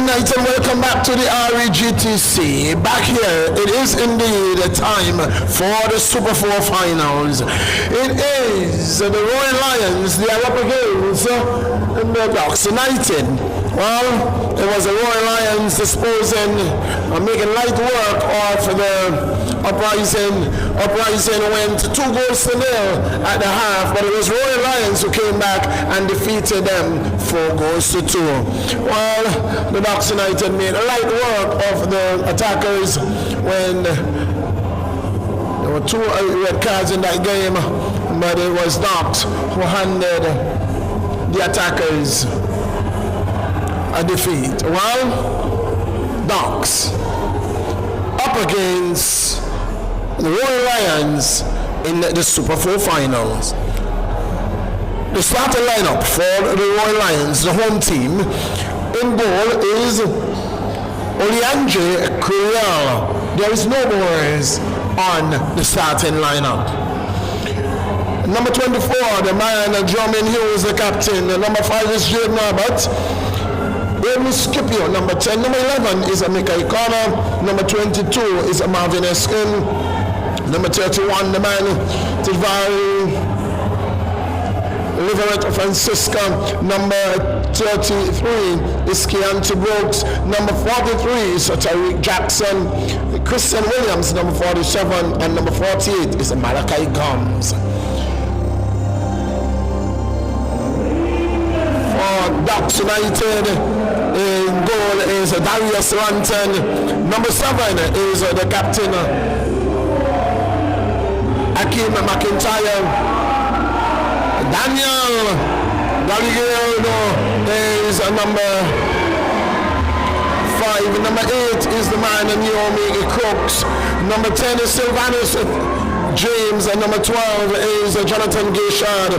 Good night and welcome back to the REGTC. Back here, it is indeed a time for the Super 4 finals. It is the Royal Lions, they are up against the Ducks United. Well, it was the Royal Lions disposing, making light work of the uprising went 2 goals to 0 at the half, but it was Royal Lions who came back and defeated them 4 goals to 2. Well, the Ducks United made light work of the attackers when there were 2 red cards in that game, but it was Ducks who handed the attackers a defeat. Well, Ducks up against the Royal Lions in the Super 4 finals. The starting lineup for the Royal Lions, the home team, in goal is Oleandre Curiel. There is no boys on the starting lineup. Number 24, the man Drummond Hughes, the captain. Number 5 is Jaden Robert. Amy Scipio. Number 10. Number 11 is Michael Connor. Number 22 is Marvin Eskin. Number 31, the man Tivari Liverett Francisca. Number 33 is Keontae Brooks. Number 43 is Tariq Jackson. Christian Williams, number 47, and number 48 is Malachi Gomes. For Ducks United, in goal is Darius Ranton. Number 7 is the captain Akeem McIntyre. Daniel Galliano is number 5. Number 8 is the man Naomi Crooks. Number 10 is Sylvanus James, and number 12 is Jonathan Guishard.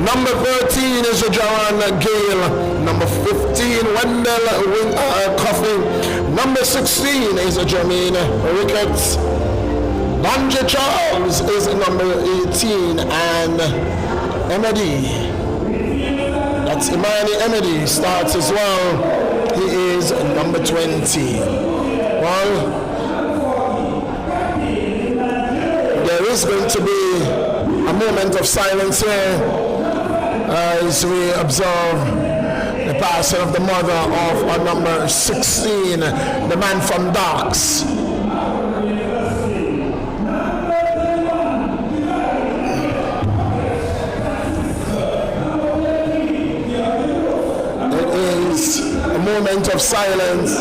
Number 13 is Jaron Gale. Number 15, Wendell Coffey. Number 16 is Jermaine Ricketts. Donja Charles is number 18, and Emedy, that's Imani Emedy, starts as well. He is number 20. Well, there is going to be a moment of silence here as we observe the passing of the mother of number 16, the man from Docks. It is a moment of silence.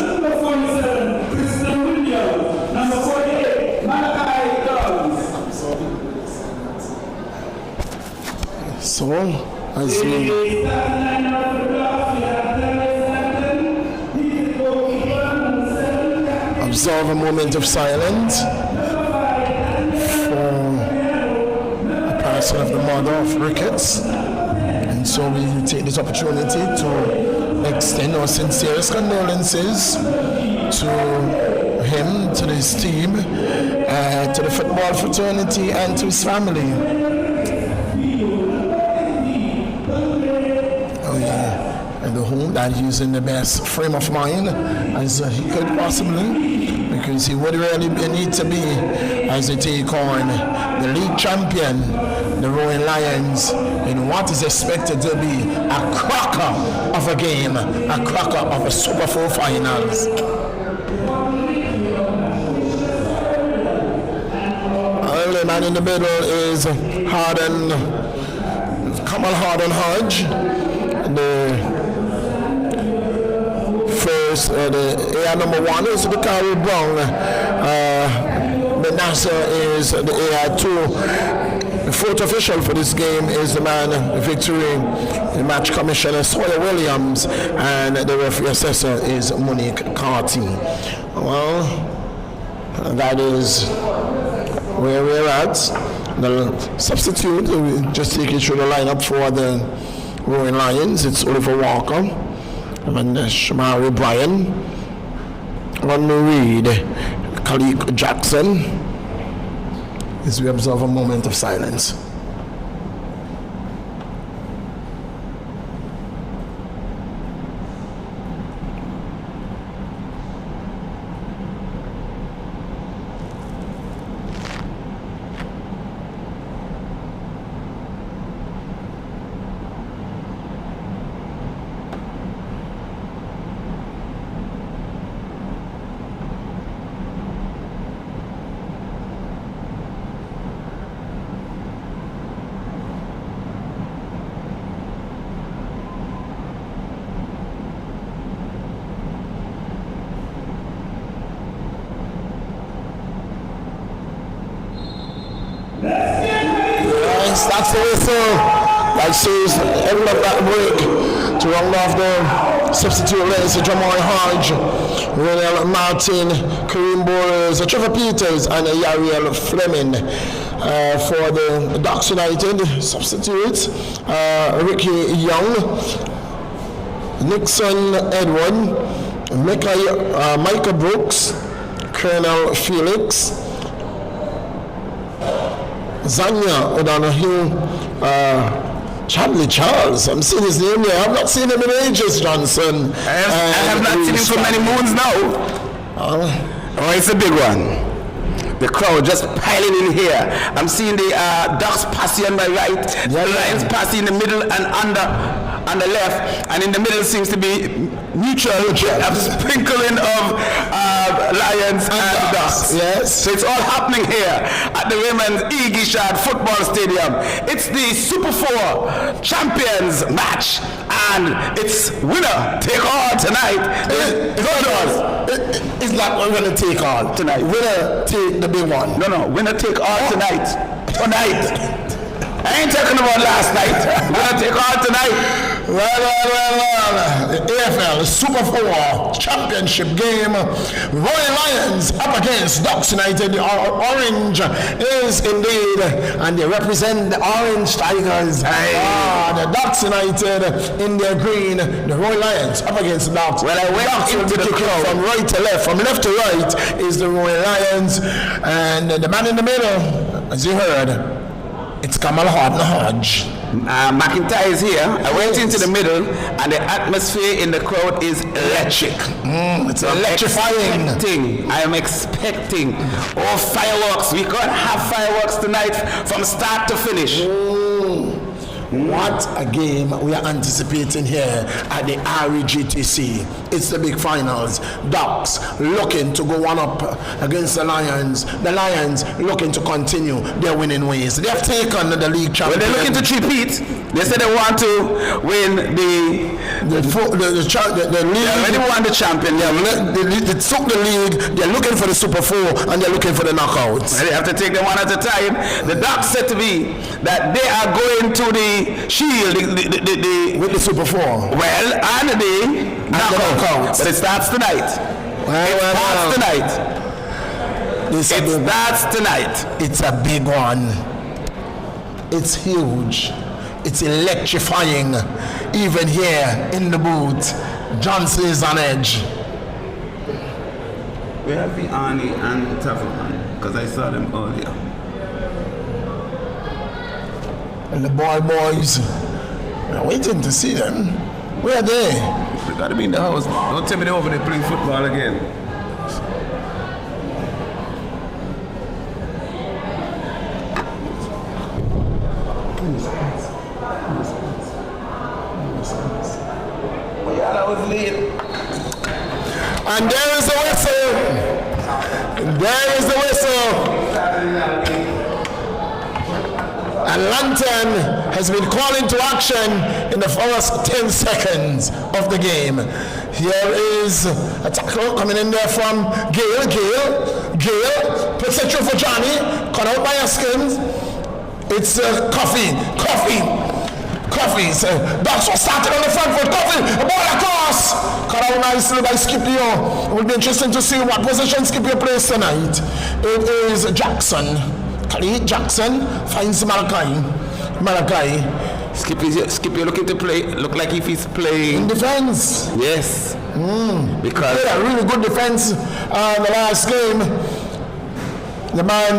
So, as we observe a moment of silence for the passing of the mother of Ricketts, and so we take this opportunity to extend our sincerest condolences to him, to his team, to the football fraternity, and to his family. And the home that he's in the best frame of mind as he could possibly, because he would really need to be as they take on the league champion, the Royal Lions, in what is expected to be a cracker of a game, a cracker of a Super 4 finals. The man in the middle is Kamal Harden Hodge. The first, the AR number 1 is the Carrie Brown. The Nasser is the AR2. The fourth official for this game is the man, the victory, the match commissioner Sawyer Williams, and the referee assessor is Monique Carty. Well, that is where we're at. The substitute, we'll just take you through the lineup for the Royal Lions. It's Oliver Walker, and Shamari Bryan, Ron Reed, Khalik Jackson, as we observe a moment of silence. Yes, that's the whistle that says end of that break to round off the substitute list. Jamal Hodge, Ronald Martin, Kareem Bowles, Trevor Peters, and Yariel Fleming. For the Ducks United substitutes, Ricky Young, Nixon Edward, Micah Brooks, Colonel Felix, Zanya O'Donoghue, Chadley Charles. I'm seeing his name there. I've not seen him in ages, Johnson. I have not seen him for many moons now. Oh, it's a big one. The crowd just piling in here. I'm seeing the Ducks passing on my right, the Lions passing in the middle and on the left, and in the middle seems to be neutral. A sprinkling of Lions and Ducks. Yes. So it's all happening here at the Raymond E. Guishard Football Stadium. It's the Super 4 Champions match, and it's winner take all tonight. It's like we're going to take all tonight. Winner take the big one. No, winner take all tonight. Tonight. I ain't talking about last night. Winner take all tonight. Well. The AFL Super 4 Championship game. Royal Lions up against Ducks United. The orange is indeed, and they represent the Orange Tigers. The Ducks United in their green. The Royal Lions up against the Ducks. Well, I went into the crowd. From right to left, from left to right is the Royal Lions, and the man in the middle, as you heard, it's Kamal Hodge. McIntyre is here. I went into the middle, and the atmosphere in the crowd is electric. It's electrifying. I am expecting fireworks. We can't have fireworks tonight from start to finish. What a game we are anticipating here at the REGTC. It's the big finals. Ducks looking to go one up against the Lions. The Lions looking to continue their winning ways. They have taken the league champion. Well, they're looking to repeat. They said they want to win the league. They already won the champion. They took the league. They're looking for the Super 4 and they're looking for the knockouts. They have to take them one at a time. The Ducks said to me that they are going to the Shield with the Super 4. Well, and the knockouts. But it starts tonight. It starts tonight. It's a big one. It's huge. It's electrifying. Even here in the booth, Johnson is on edge. Where have the Arnie and Taffman? Because I saw them earlier. And the boys, we're waiting to see them. Where are they? They gotta be in the house. Don't tell me they're over there playing football again. Yeah, that was late. And there is the whistle. There is the whistle. And Lantern has been called into action in the first 10 seconds of the game. Here is a tackle coming in there from Gale. Gale puts it through for Johnny. Cut out by Haskins. It's Coffee. So Ducks was started on the front foot. Coffee, a ball across. Cut out nicely by Scipio. It will be interesting to see what position Scipio plays tonight. It is Jackson. Khalid Jackson finds Malachi. Scipio looking to play. Look like if he's playing in defense. Yes. Because he played a really good defense in the last game. The man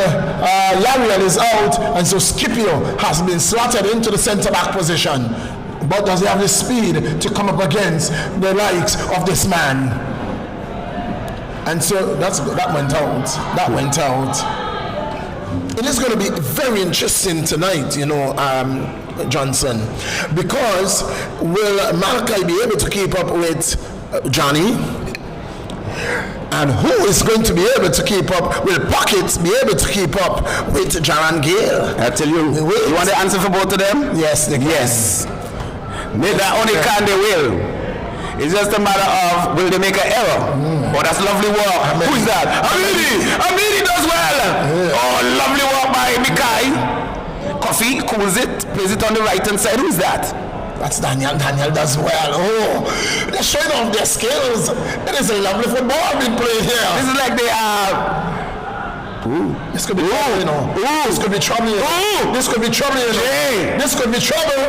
Yariel is out, and so Scipio has been slotted into the centre back position. But does he have the speed to come up against the likes of this man? And so that went out. It is going to be very interesting tonight, Johnson, because will Malachi be able to keep up with Johnny? And who is going to be able to keep up? Will Pockets be able to keep up with Jaran Gale? I tell you, you want the answer for both of them? Yes, they can. Yes. They not only can, they will. It's just a matter of will they make an error? Oh, that's lovely work. Who is that? Amidi does well. Yeah. Oh, lovely work by Mikai. Coffee cools it, plays it on the right hand side. Who's that? That's Daniel. Daniel does well. Oh, they're showing off their skills. It is a lovely football being played here. This is like they are. This could be trouble, you know. This could be trouble, you know. This could be trouble, you know. This could be trouble.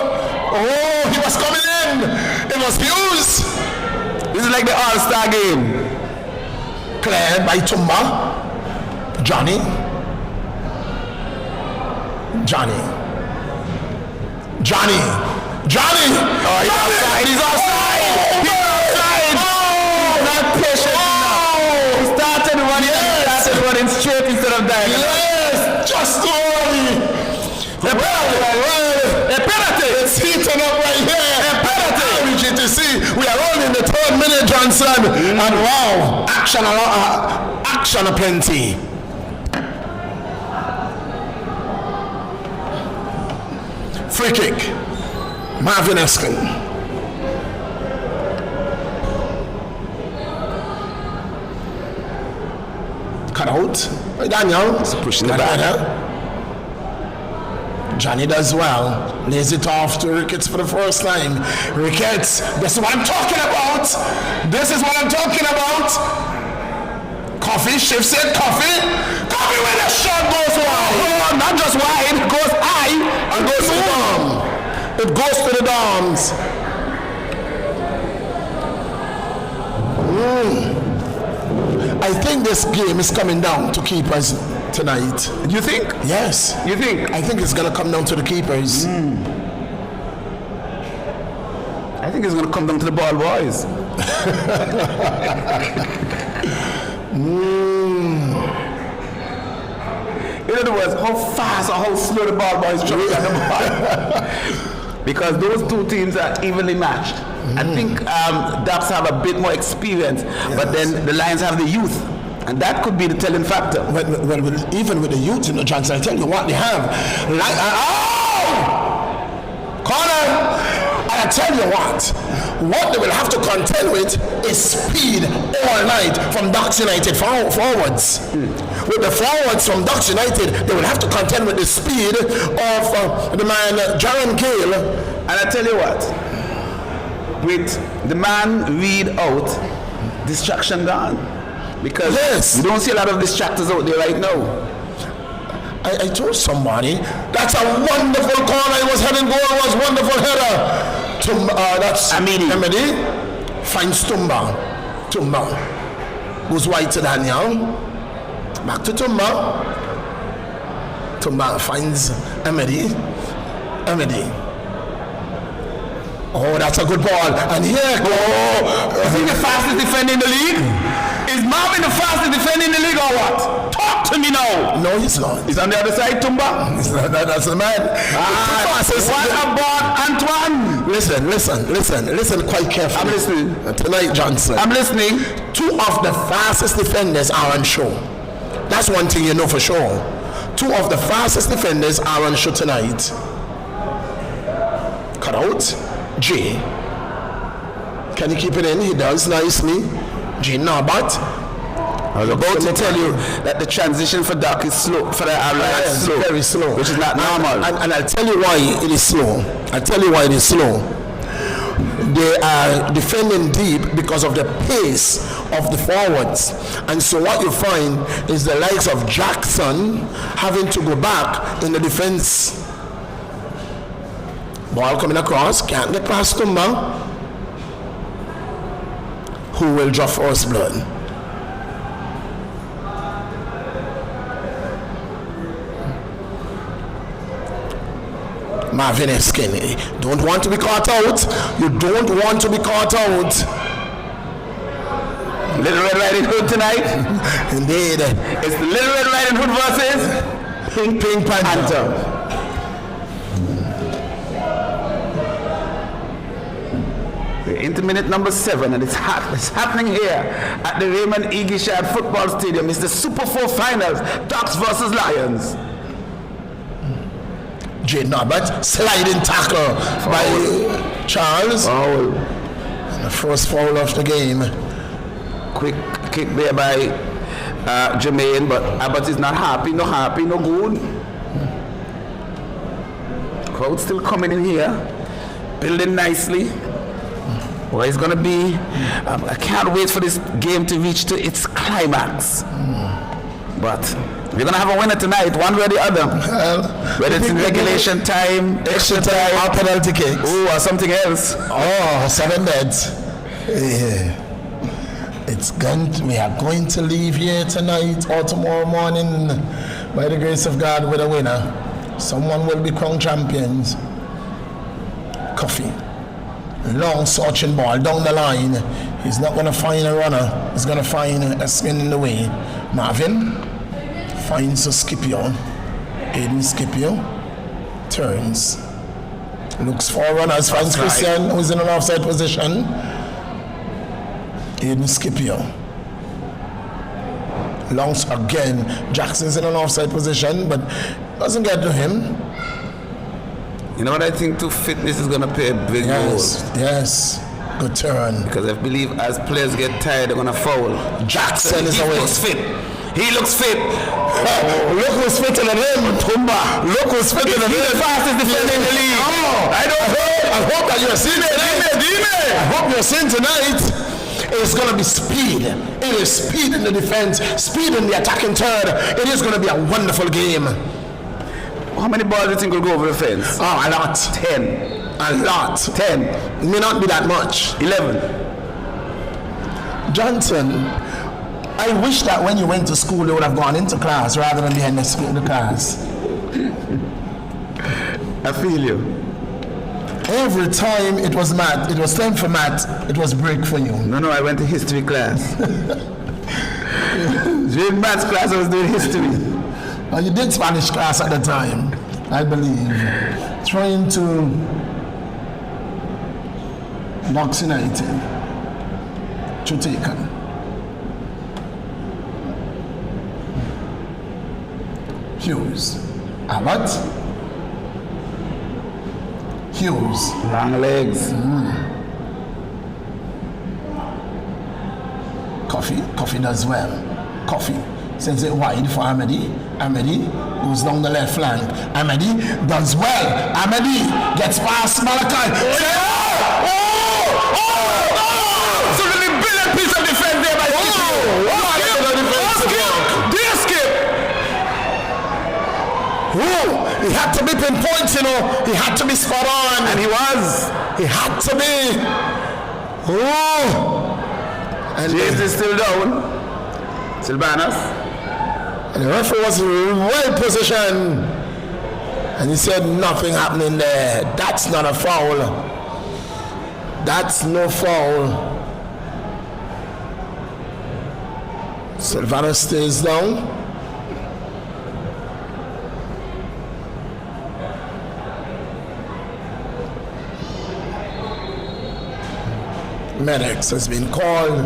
Oh, he was coming in. It was Hughes. This is like the All-Star game. Cleared by Tumba. Johnny. Oh, he's outside. He's outside. He's not patient enough. He started running straight instead of diving. Yes, just too early. A penalty. It's heating up right here. A penalty. RGTC. We are only in the 3rd minute, Johnson. And wow, action aplenty. Free kick. Marvin Eskin. Cut out. Daniel. Pushing the back. Johnny does well. Lays it off to Ricketts for the first time. Ricketts. This is what I'm talking about. Coffee shifts it. Coffee when the shot goes wide. Oh, not just wide. It goes high and goes to the dome. It goes to the doms. I think this game is coming down to keepers tonight. You think? Yes. You think? I think it's going to come down to the keepers. I think it's going to come down to the ball boys. In other words, how fast or how slow the ball boys jump at the ball. Because those two teams are evenly matched. I think Daps have a bit more experience, but then the Lions have the youth. And that could be the telling factor. Well, even with the youth in the Johnson, I tell you what they have. Corner! And I tell you what they will have to contend with is speed all night from Ducks United forwards. With the forwards from Ducks United, they will have to contend with the speed of the man Jaron Gale. And I tell you what, with the man Reed out, distraction gone. Because you don't see a lot of distractors out there right now. I told somebody that's a wonderful corner. It was heading goal. It was wonderful header. That's Amidi finds Tumba. Goes wide to Daniel. Back to Tumba. Tumba finds Amidi. Oh, that's a good ball. And here go. Is he the fastest defender in the league? Is Marvin the fastest defender in the league or what? Talk to me now. No, he's not. He's on the other side, Tumba. That's the man. What about Antoine? Listen quite carefully. I'm listening. Tonight, Johnson. I'm listening. 2 of the fastest defenders are on show. That's one thing you know for sure. 2 of the fastest defenders are on show tonight. Cut out. J. Can you keep it in? He does nicely. J. Narbat. I was about to tell you that the transition for Duck is slow. For the yes, slow, very slow, which is not normal. And I'll tell you why it is slow. They are defending deep because of the pace of the forwards. And so what you find is the likes of Jackson having to go back in the defense. Ball coming across, can't get past Tumba. Who will draw first blood? Marvin Eskin. Don't want to be caught out. You don't want to be caught out. Little Red Riding Hood tonight. Indeed. It's the Little Red Riding Hood versus Pink Panther. We're into minute number 7, and it's happening here at the Raymond E. Guishard Football Stadium. It's the Super 4 Finals, Ducks versus Lions. Jade Norbert, sliding tackle by Charles. Foul. And the first foul of the game. Quick kick there by Jermaine, but Abbott is not happy, no good. Crowd still coming in here, building nicely. Well, it's going to be, I can't wait for this game to reach to its climax. But we're going to have a winner tonight, one way or the other. Whether it's in regulation time, extra time, or penalty kicks. or something else. Oh, 7 beds. Yeah. We are going to leave here tonight or tomorrow morning, by the grace of God, with a winner. Someone will be crowned champions. Coffee. Long searching ball down the line. He's not going to find a runner. He's going to find a spin in the way. Marvin finds a Scipio. Aiden Scipio turns. Looks for runners. Finds Christian, who's in an offside position. Aiden Scipio. Longs again. Jackson's in an offside position, but doesn't get to him. You know what I think too? Fitness is going to play a big role. Yes. Good turn. Because I believe as players get tired, they're going to foul. Jackson is away. He looks fit. He looks fit. Look who's fitter than him. Tumba. Look who's fitter than him. He's the fastest defender in the league. I hope that you're seeing it. I hope you're seeing tonight. It's going to be speed. It is speed in the defense, speed in the attacking third. It is going to be a wonderful game. How many balls do you think will go over the fence? Oh, a lot. 10. A lot. 10. It may not be that much. 11. Johnson, I wish that when you went to school, you would have gone into class rather than behind the class. I feel you. Every time it was math, it was time for math, it was break for you. No, I went to history class. During maths class, I was doing history. Well, you did Spanish class at the time, I believe. Trying to vaccinate to take on. Hughes. Abbott. Hughes. Long legs. Coffee does well. Coffee sends it wide for Amedy. Amedy goes down the left flank. Amedy does well. Amedy gets past Malachi. Absolutely brilliant piece of defense there by He had to be pinpoint, you know. He had to be spot on. And he was. He had to be. And James is still down. Sylvanus. And the referee was well positioned. And he said nothing happening there. That's not a foul. That's no foul. Sylvanus stays down. Medics has been called.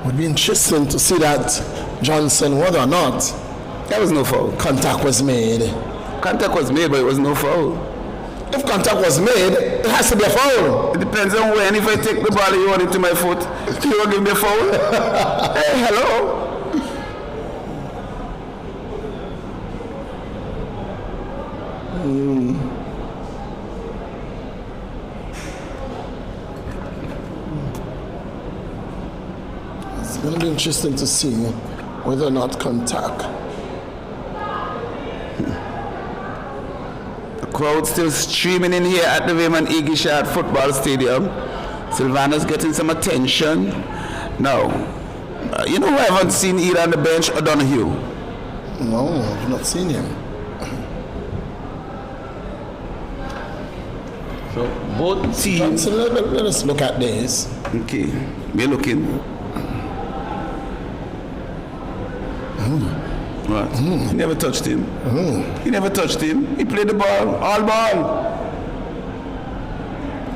Would be interesting to see that Johnson, whether or not There was no foul. contact was made. Contact was made, but it was no foul. If contact was made, it has to be a foul. It depends on when. If I take the ball, you want it to my foot, you will give me a foul. Hey, hello. It's going to be interesting to see whether or not contact. The crowd still streaming in here at the Raymond E. Guishard Football Stadium. Sylvanus getting some attention. Now, you know who I haven't seen either on the bench or Donahue? No, I've not seen him. So both teams. Johnson, let us look at this. Okay, we're looking. What? He never touched him. He never touched him. He played the ball, all ball.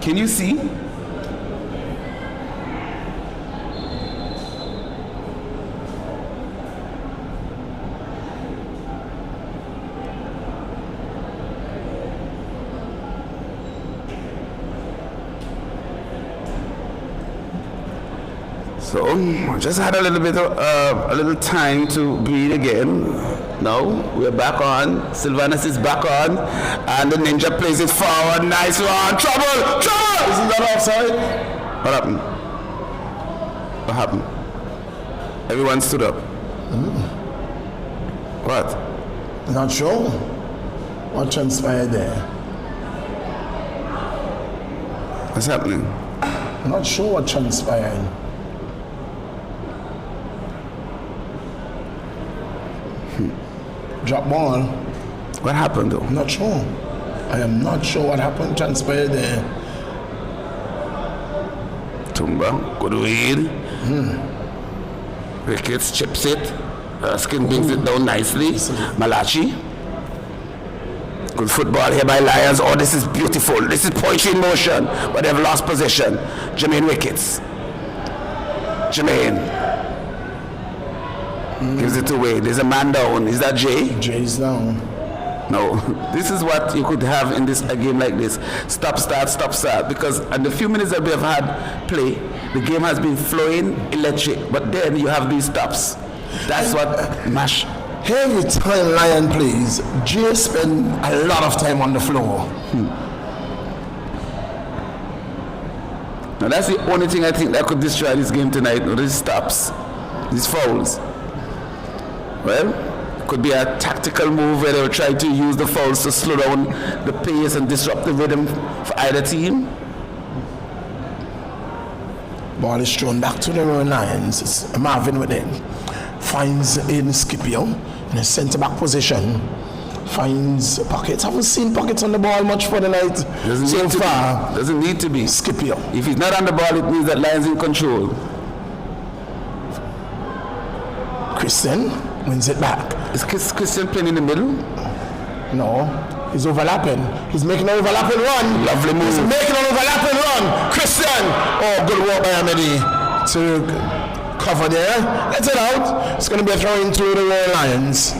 Can you see? So just had a little bit of a little time to breathe again. Now we're back on. Sylvanus is back on, and the ninja plays it forward. Nice one. Trouble! Trouble! Isn't that offside? What happened? What happened? Everyone stood up. What? Not sure. What transpired there? What's happening? Not sure what transpired. Drop ball. What happened though? Not sure. I am not sure what happened, transpired there. Tumba, good read. Ricketts chips it. Skin brings it down nicely. Malachi. Good football here by Lions. Oh, this is beautiful. This is poetry in motion. But they've lost possession. Jermaine Ricketts. Jermaine. Gives it away. There's a man down. Is that Jay? Jay's down. No. This is what you could have in this a game like this. Stop, start, stop, start. Because in the few minutes that we have had play, the game has been flowing electric. But then you have these stops. That's what mash. Every time Lion plays, Jay spend a lot of time on the floor. Now that's the only thing I think that could destroy this game tonight. These stops, these fouls. Well, it could be a tactical move where they will try to use the fouls to slow down the pace and disrupt the rhythm for either team. Ball is thrown back to the Royal Lions. It's Marvin with it. Finds in Scipio in a centre back position. Finds pockets. Haven't seen pockets on the ball much for the night so far. Doesn't need to be. Scipio. If he's not on the ball, it means that Lions in control. Christian wins it back. Is Christian playing in the middle? No, he's overlapping. He's making an overlapping run. Lovely move. He's making an overlapping run. Christian. Oh, good work by Amedy to cover there. Let it out. It's going to be a throw into the Royal Lions.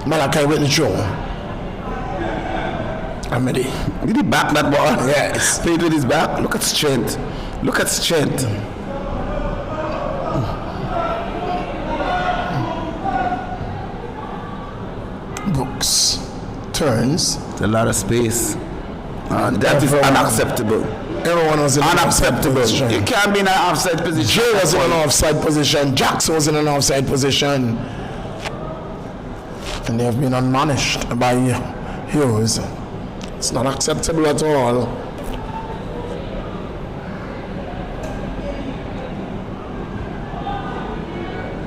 Malachi with the throw. Amedy. Did he back that ball? Yes. Played with his back. Look at strength. Look at strength. Brooks turns. It's a lot of space. That is unacceptable. Everyone was in Unacceptable. an offside position. You can't be in an offside position. Jay was in an offside position. Jackson was in an offside position. And they have been admonished by Hughes. It's not acceptable at all.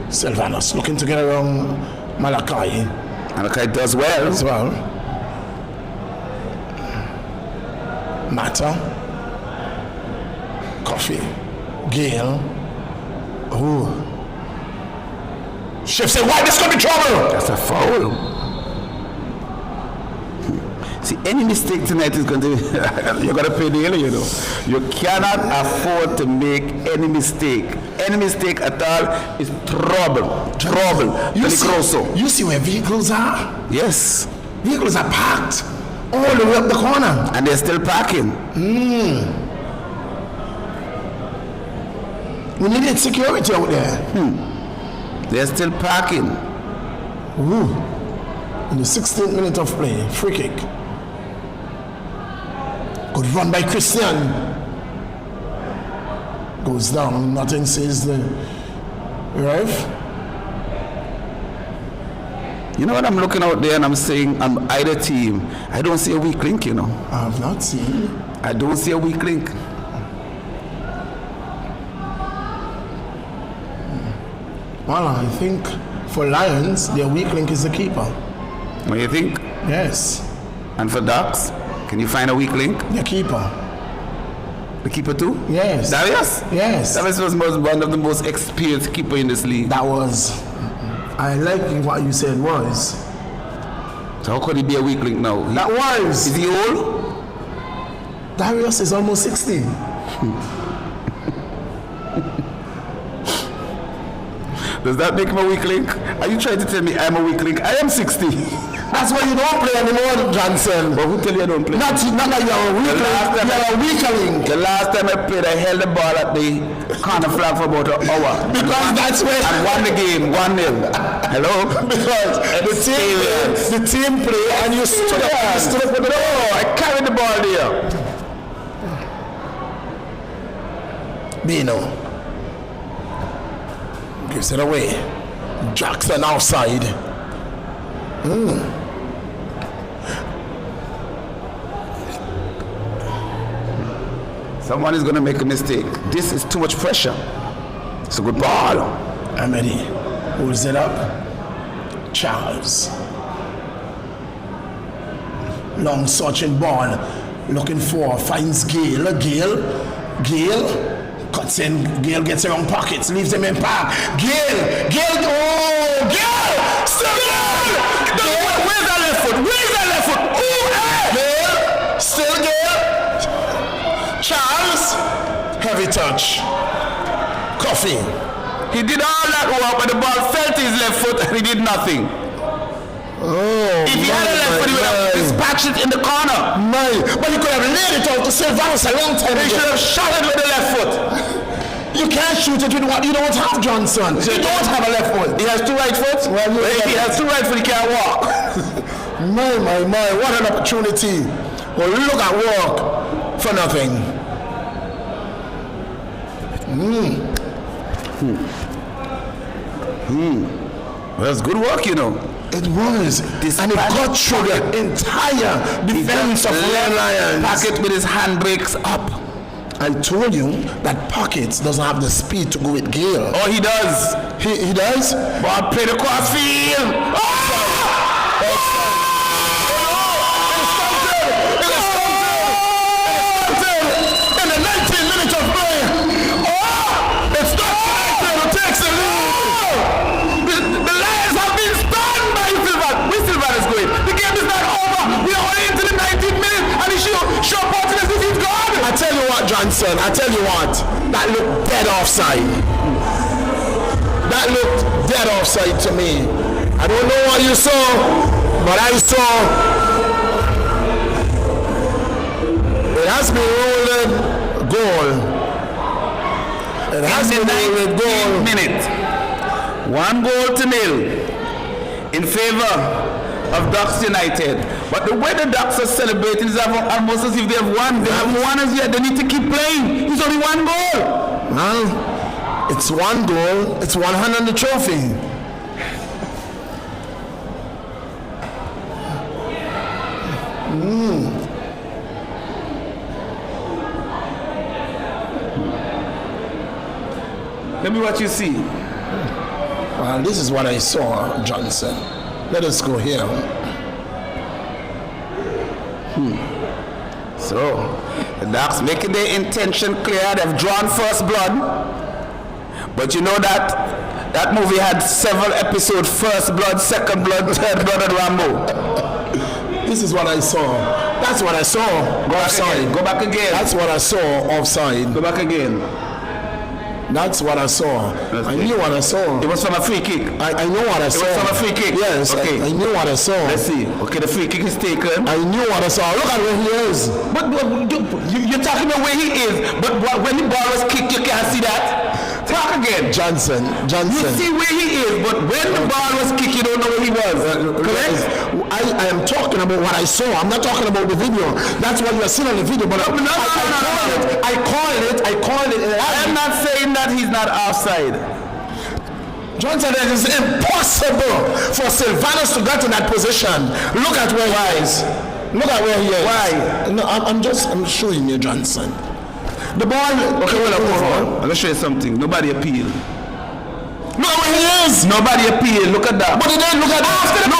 Sylvanus looking to get around Malachi. Malachi does well. As well. Mata. Coffee. Gale. Ooh. Chef said, why this gonna be trouble? That's a foul. See, any mistake tonight is going to be, you're going to pay daily, you know. You cannot afford to make any mistake. Any mistake at all is trouble. Trouble. You see where vehicles are? Yes. Vehicles are parked all the way up the corner. And they're still parking. We needed security out there. They're still parking. Ooh. In the 16th minute of play, free kick. Good run by Christian. Goes down, nothing says the ref. You know what, I'm looking out there and I'm saying on either team, I don't see a weak link, you know. I have not seen. I don't see a weak link. Well, I think for Lions, their weak link is the keeper. What do you think? Yes. And for Ducks, can you find a weak link? The keeper. The keeper too? Yes. Darius? Yes. Darius was one of the most experienced keeper in this league. That was. I like what you said was. So how could he be a weak link now? That was. Is he old? Darius is almost 60. Does that make him a weak link? Are you trying to tell me I'm a weak link? I am 60. That's why you don't play anymore, Johnson. But who tell you I don't play? Not that you're a weakling. You're a weakling. The last time I played, I held the ball at the corner flag for about an hour. Because that's where I won the game 1-0. Hello? Because the team play and you stood up. You stood up with the ball. I carried the ball there. Bino gives it away. Jackson outside. Someone is going to make a mistake. This is too much pressure. It's a good ball. Amedy pulls it up. Charles. Long searching ball. Looking for, finds Gale. Gale cuts in. Gale gets around pockets, leaves him in park. Gale. Oh, Gale! Still Gale! Where's that left foot? Ooh, hey! Gale. Still Gale. Charles. Heavy touch. Coffee. He did all that work, but the ball fell to his left foot and he did nothing. Oh, if he had a left foot, he would have dispatched it in the corner. But he could have laid it out to Sylvanus a long time ago. He should have shot it with the left foot. You can't shoot it with what you don't have, Johnson. You don't have a left foot. He has two right foot. Well, if he has two right foot, he can't walk. My, what an opportunity. Well, look at work for nothing. Well, that's good work, you know. It was. And it got through the entire defense of Red Lions. Pocket with his handbrakes up. I told you that Pockets doesn't have the speed to go with Gale. Oh, he does. He does? But play the cross field. In the 19th minute of play. It's not connected. It takes the lead. The Lions have been stunned by Sylvanus going. The game is not over. We are only into the 19th minute and he show Portuguese if he's gone. I tell you what, Johnson, that looked dead offside. That looked dead offside to me. I don't know what you saw, but I saw it has been ruled goal. It has been ruled goal. Minute. 1-0 in favor of Ducks United. But the way the Ducks are celebrating is almost as if they have won. They haven't won as yet. They need to keep playing. It's only 1 goal. Well, it's 1 goal. It's 1 hand on the trophy. Let me what you see. Well, this is what I saw, Johnson. Let us go here. So, the Ducks making their intention clear. They've drawn first blood. But you know that movie had several episodes: first blood, second blood, third blood, and Rambo. This is what I saw. That's what I saw. Go back again. That's what I saw offside. Go back again. That's what I saw. I knew what I saw. It was from a free kick. I know what I saw. It was from a free kick. Yes. Okay. I knew what I saw. Let's see. Okay, the free kick is taken. I knew what I saw. Look at where he is. But you're talking about where he is. But when the ball was kicked, you can't see that. Talk again. Johnson. You see where he is, but when the ball was kicked, you don't know where he was. Correct? I am talking about what I saw. I'm not talking about the video. That's what you are seeing on the video. But I called it. I am not saying that he's not offside. Johnson, it is impossible for Sylvanus to get in that position. Look at where he is. Look at where he is. Why? No, I'm showing you, Johnson. The ball. Okay, well, I'm going to show you something. Nobody appealed. Look where he is. Nobody appealed. Look at that. But then look at after the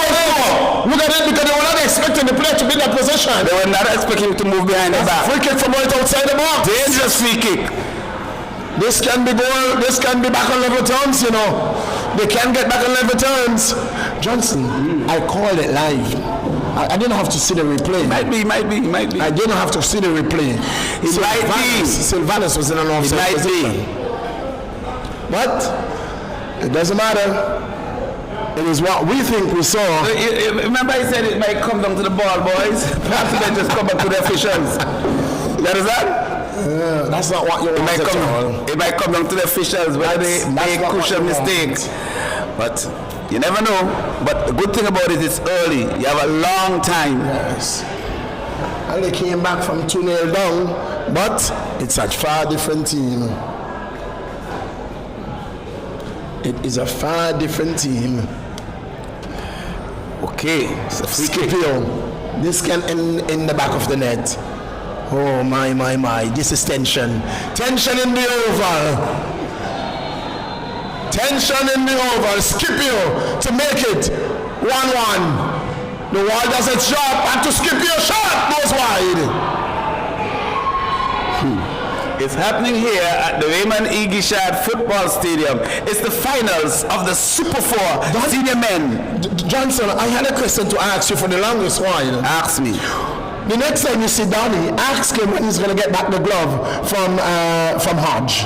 look at it, because they were not expecting the player to be in that position. They were not expecting him to move behind the back. Free kick from right outside the box. Dangerous free kick. This can be goal. This can be back on level terms, you know. They can get back on level terms. Johnson, I called it live. I didn't have to see the replay. Might be. I didn't have to see the replay. Sylvanus was in an offside position. But it doesn't matter. It is what we think we saw. Remember I said it might come down to the ball, boys? Perhaps it might just come back to the officials. You understand? That's not what you want at all. It might come down to the officials whether they make crucial mistakes. But you never know. But the good thing about it is early. You have a long time. Yes. And they came back from 2-0 down, but it's a far different team. It is a far different team. Okay. Scipio. This can end in the back of the net. Oh my. This is tension. Tension in the oval. Tension in the oval. Scipio to make it 1-1. The wall does its job, and to Scipio shot goes wide. It's happening here at the Raymond E. Guishard Football Stadium. It's the finals of the Super 4 senior men. Johnson, I had a question to ask you for the longest while. Ask me. The next time you see Danny, ask him when he's going to get back the glove from Hodge.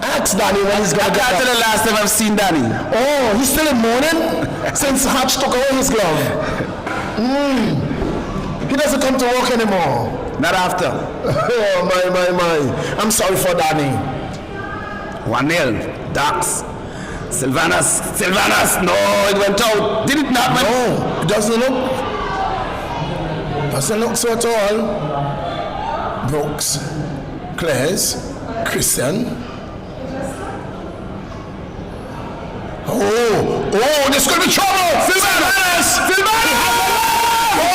Ask Danny when he's going to get back. That's the last time I've seen Danny. Oh, he's still in mourning since Hodge took away his glove. He doesn't come to work anymore. Not after. Oh, my. I'm sorry for Danny. 1-0. Ducks. Sylvanus. No, it went out. Did it not? No, it doesn't look so at all. Brooks. Clares. Christian. Oh, this could be trouble! Sylvanus! Oh,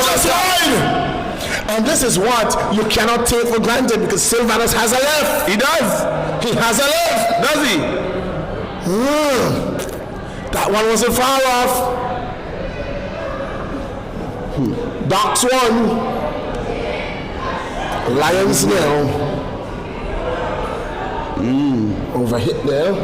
just wide! And this is what you cannot take for granted because Sylvanus has a left. He does. He has a left. Does he? That one wasn't far off. Ducks 1. Lions 0. Overhit there.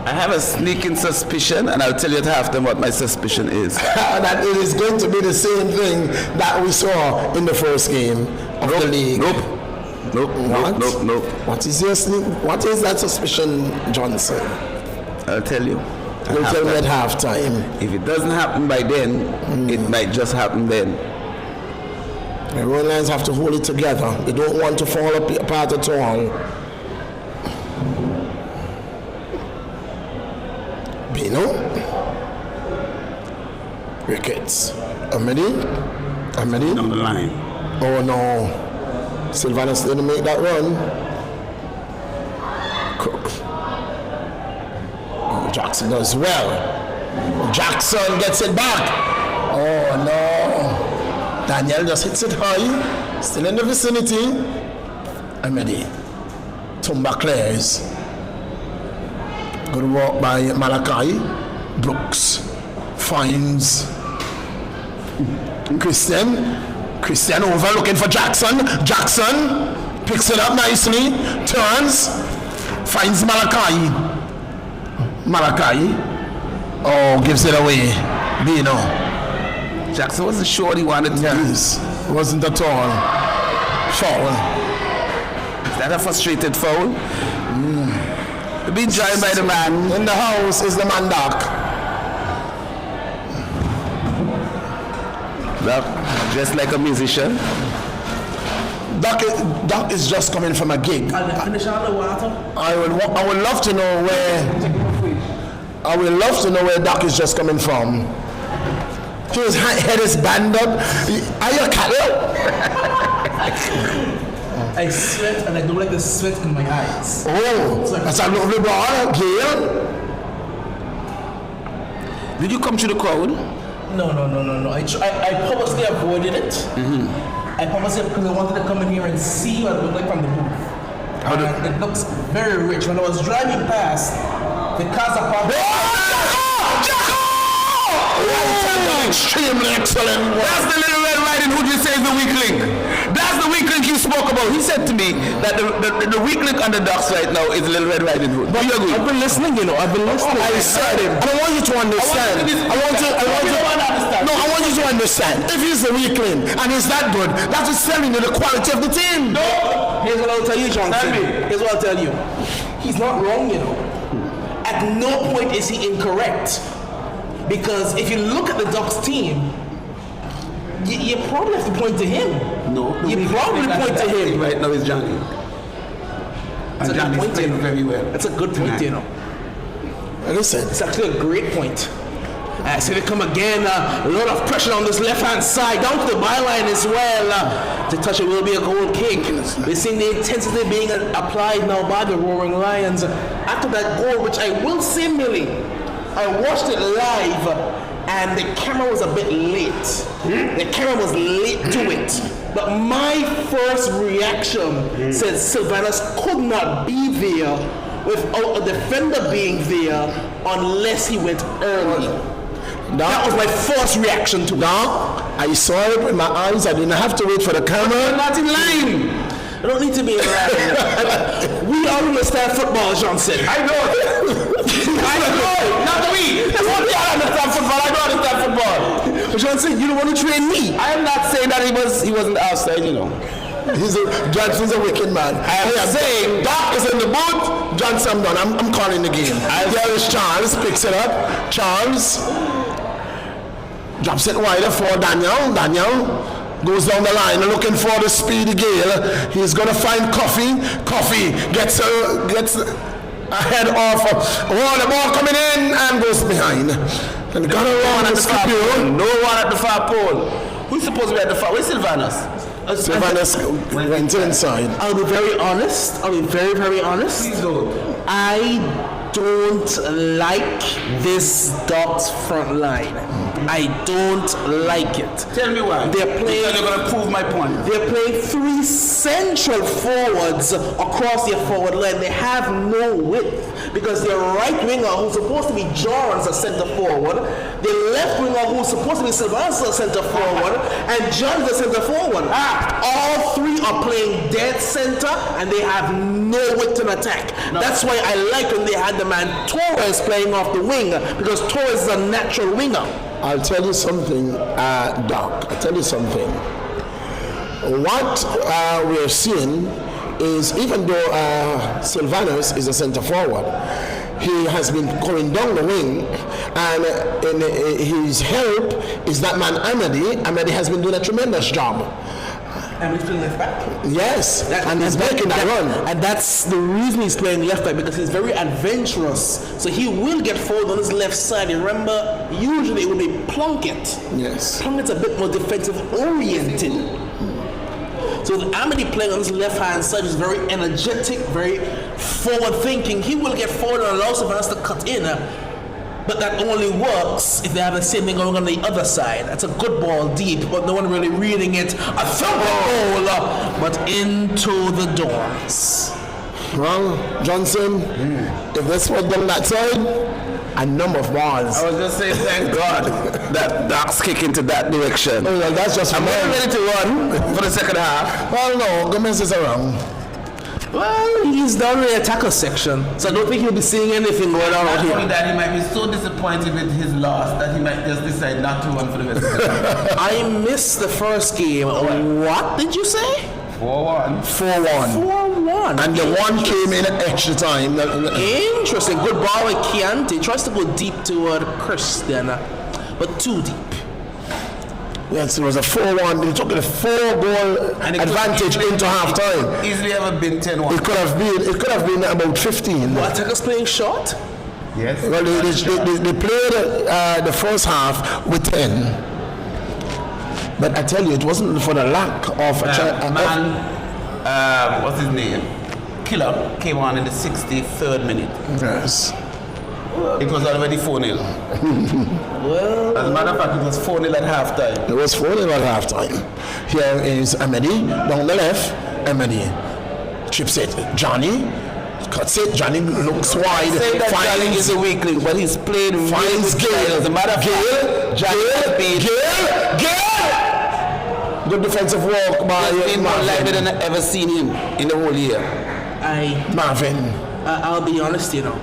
I have a sneaking suspicion, and I'll tell you at halftime what my suspicion is. That it is going to be the same thing that we saw in the first game of the league. Nope. What is your What is that suspicion, Johnson? I'll tell you. You'll tell me at halftime. If it doesn't happen by then, it might just happen then. The Royal Lions have to hold it together. They don't want to fall apart at all. Bino. Ricketts. Amedy. On the line. Oh no. Sylvanus didn't make that run. Cook. Oh, Jackson does well. Jackson gets it back. Oh no. Daniel just hits it high. Still in the vicinity. Amedy. Tumba clears. Good work by Malachi. Brooks finds Christian over looking for Jackson. Jackson picks it up nicely. Turns. Finds Malachi. Oh, gives it away. Bino. Jackson wasn't sure what he wanted to do. Yes. Wasn't at all. Foul. Is that a frustrated foul? Being joined by the man. In the house is the man Doc. Doc, just like a musician. Doc is just coming from a gig. Finish all the water. I would love to know where Doc is just coming from. His head is band up. Are you a cattle? I sweat and I don't like the sweat in my eyes. Oh, that's a lovely ball, Gail. Did you come to the crowd? No. I purposely avoided it. I purposely because I wanted to come in here and see what it looked like from the booth. It looks very rich. When I was driving past, the cars are parked. Extremely excellent. That's the little Red Riding Hood you say is the weak link. That's the weak link you spoke about. He said to me that the weak link on the Ducks right now is Little Red Riding Hood. Do you agree? I've been listening, I've been listening. I said it. I want you to understand. I want you to understand. If he's the weak link and he's that good, that is telling you the quality of the team. No. Here's what I'll tell you, Johnson. Here's what I'll tell you. he's not wrong, you know. At no point is he incorrect. Because if you look at the Ducks team, you probably have to point to him. No. You probably point to him. Right now is Johnny. That's a good point, you know. Very well. That's a good point, you know. Listen, It's actually a great point. So they come again, a lot of pressure on this left-hand side, down to the byline as well. To touch it will be a goal kick. We're seeing the intensity being applied now by the Roaring Lions. After that goal, which I will say, Millie, I watched it live, and the camera was a bit late. The camera was late to it. But my first reaction said Sylvanus could not be there without a defender being there unless he went early. That was my first reaction to it. now I saw it with my eyes. I didn't have to wait for the camera. Not in line. I don't need to be in line. We all understand football, Johnson. I know. I know. Not we. That's what we all understand football. I don't understand football. But Johnson, you don't want to train me. I am not saying that he wasn't outside, you know. Johnson's a wicked man. I am saying Doc is in the booth. Johnson, I'm done. I'm calling the game. Here is Charles, picks it up. Charles drops it wider for Daniel. Daniel goes down the line looking for the speedy Gale. He's going to find Coffee. Coffee gets ahead of the ball coming in and goes behind. And got around the far pole. No one at the far pole. Who's supposed to be at the far? Where's Sylvanus? Sylvanus went inside. I'll be very honest. I'll be very, very honest. Please don't. I don't like this Ducks front line. I don't like it. Tell me why. They're playing. Because you're going to prove my point. They're playing three central forwards across their forward line. They have no width because their right winger, who's supposed to be John's a center forward, their left winger, who's supposed to be Sylvanus, a center forward, and John's a center forward. All three are playing dead center, and they have no width in attack. No. That's why I like when they had the man Torres playing off the wing, because Torres is a natural winger. I'll tell you something, Doc. I'll tell you something. What we're seeing is, even though Sylvanus is a center forward, he has been going down the wing, and his help is that man Amadi. Amadi has been doing a tremendous job. And he's playing left back. Yes, and he's making that run. And that's the reason he's playing left back, because he's very adventurous. So he will get forward on his left side. And remember, usually it will be Plunkett. Yes. Plunkett's a bit more defensive oriented. So with Amity playing on his left hand side is very energetic, very forward thinking. He will get forward and allow Sylvanus to cut in. But that only works if they have the same thing going on the other side. That's a good ball deep, but no one really reading it. A thumb ball, but into the doors. Well, Johnson, if this was done that side, a number of balls. I was just saying, thank God that Doc's kick into that direction. Oh, well, that's just I'm ready to run for the second half. Well, no, Gomez is around. Well, he's down in the attacker section, so I don't think he'll be seeing anything going on out Not only here. that, he might be so disappointed with his loss that he might just decide not to run for the rest of the game. I missed the first game. What did you say? 4-1. 4-1. 4-1. And the one came in at extra time. Interesting. Good ball with Chianti. Tries to go deep toward Christian, but too deep. Yes, it was a 4-1. They took the 4-goal advantage into half time. Easily ever been 10-1. It could have been about 15. What, attackers playing short? Yes. Well, they played the first half with 10. But I tell you, it wasn't for the lack of what's his name? Killer came on in the 63rd minute. Yes. It was already 4-0. Well, as a matter of fact, it was 4-0 at halftime. It was 4-0 at halftime. Here is Amadi down the left. Amadi chips it. Johnny cuts it. Johnny looks wide. Say that Johnny is a weakling, but he's played finds Gale. As a matter of fact, Gale. Good defensive work by more likely than I've ever seen him in the whole year. Marvin. I'll be honest, you know.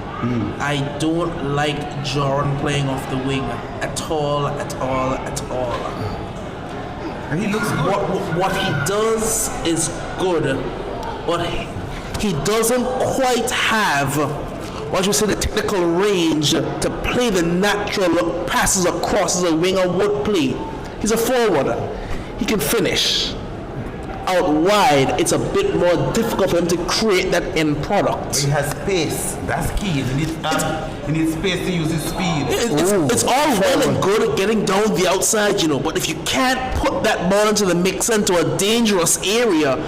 I don't like Jordan playing off the wing at all. And he looks good. What he does is good, but he doesn't quite have, what you say, the technical range to play the natural passes across as a winger would play. He's a forward. He can finish. Out wide, it's a bit more difficult for him to create that end product. He has space. That's key. He needs space to use his speed. It's all well and good at getting down the outside, but if you can't put that ball into the mix into a dangerous area,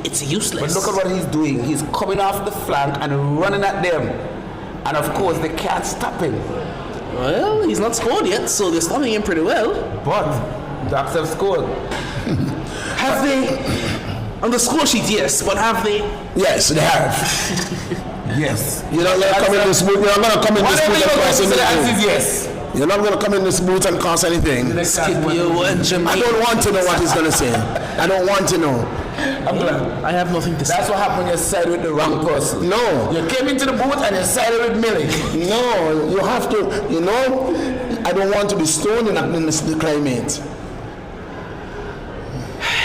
it's useless. But look at what he's doing. He's coming off the flank and running at them. And of course, they can't stop him. Well, he's not scored yet, so they're stopping him pretty well. But Ducks have scored. Have they? On the score sheet, yes, but have they? Yes, they have. Yes. You're not going to come in this booth. You're not going to come in this booth and cause anything. Yes. You're not going to come in this booth and cause anything. I don't want to know what he's going to say. I don't want to know. I'm glad. I have nothing to say. That's what happened when you sided with the wrong person. No. You came into the booth and you sided with Millie. No, you have to, I don't want to be stoned in this climate.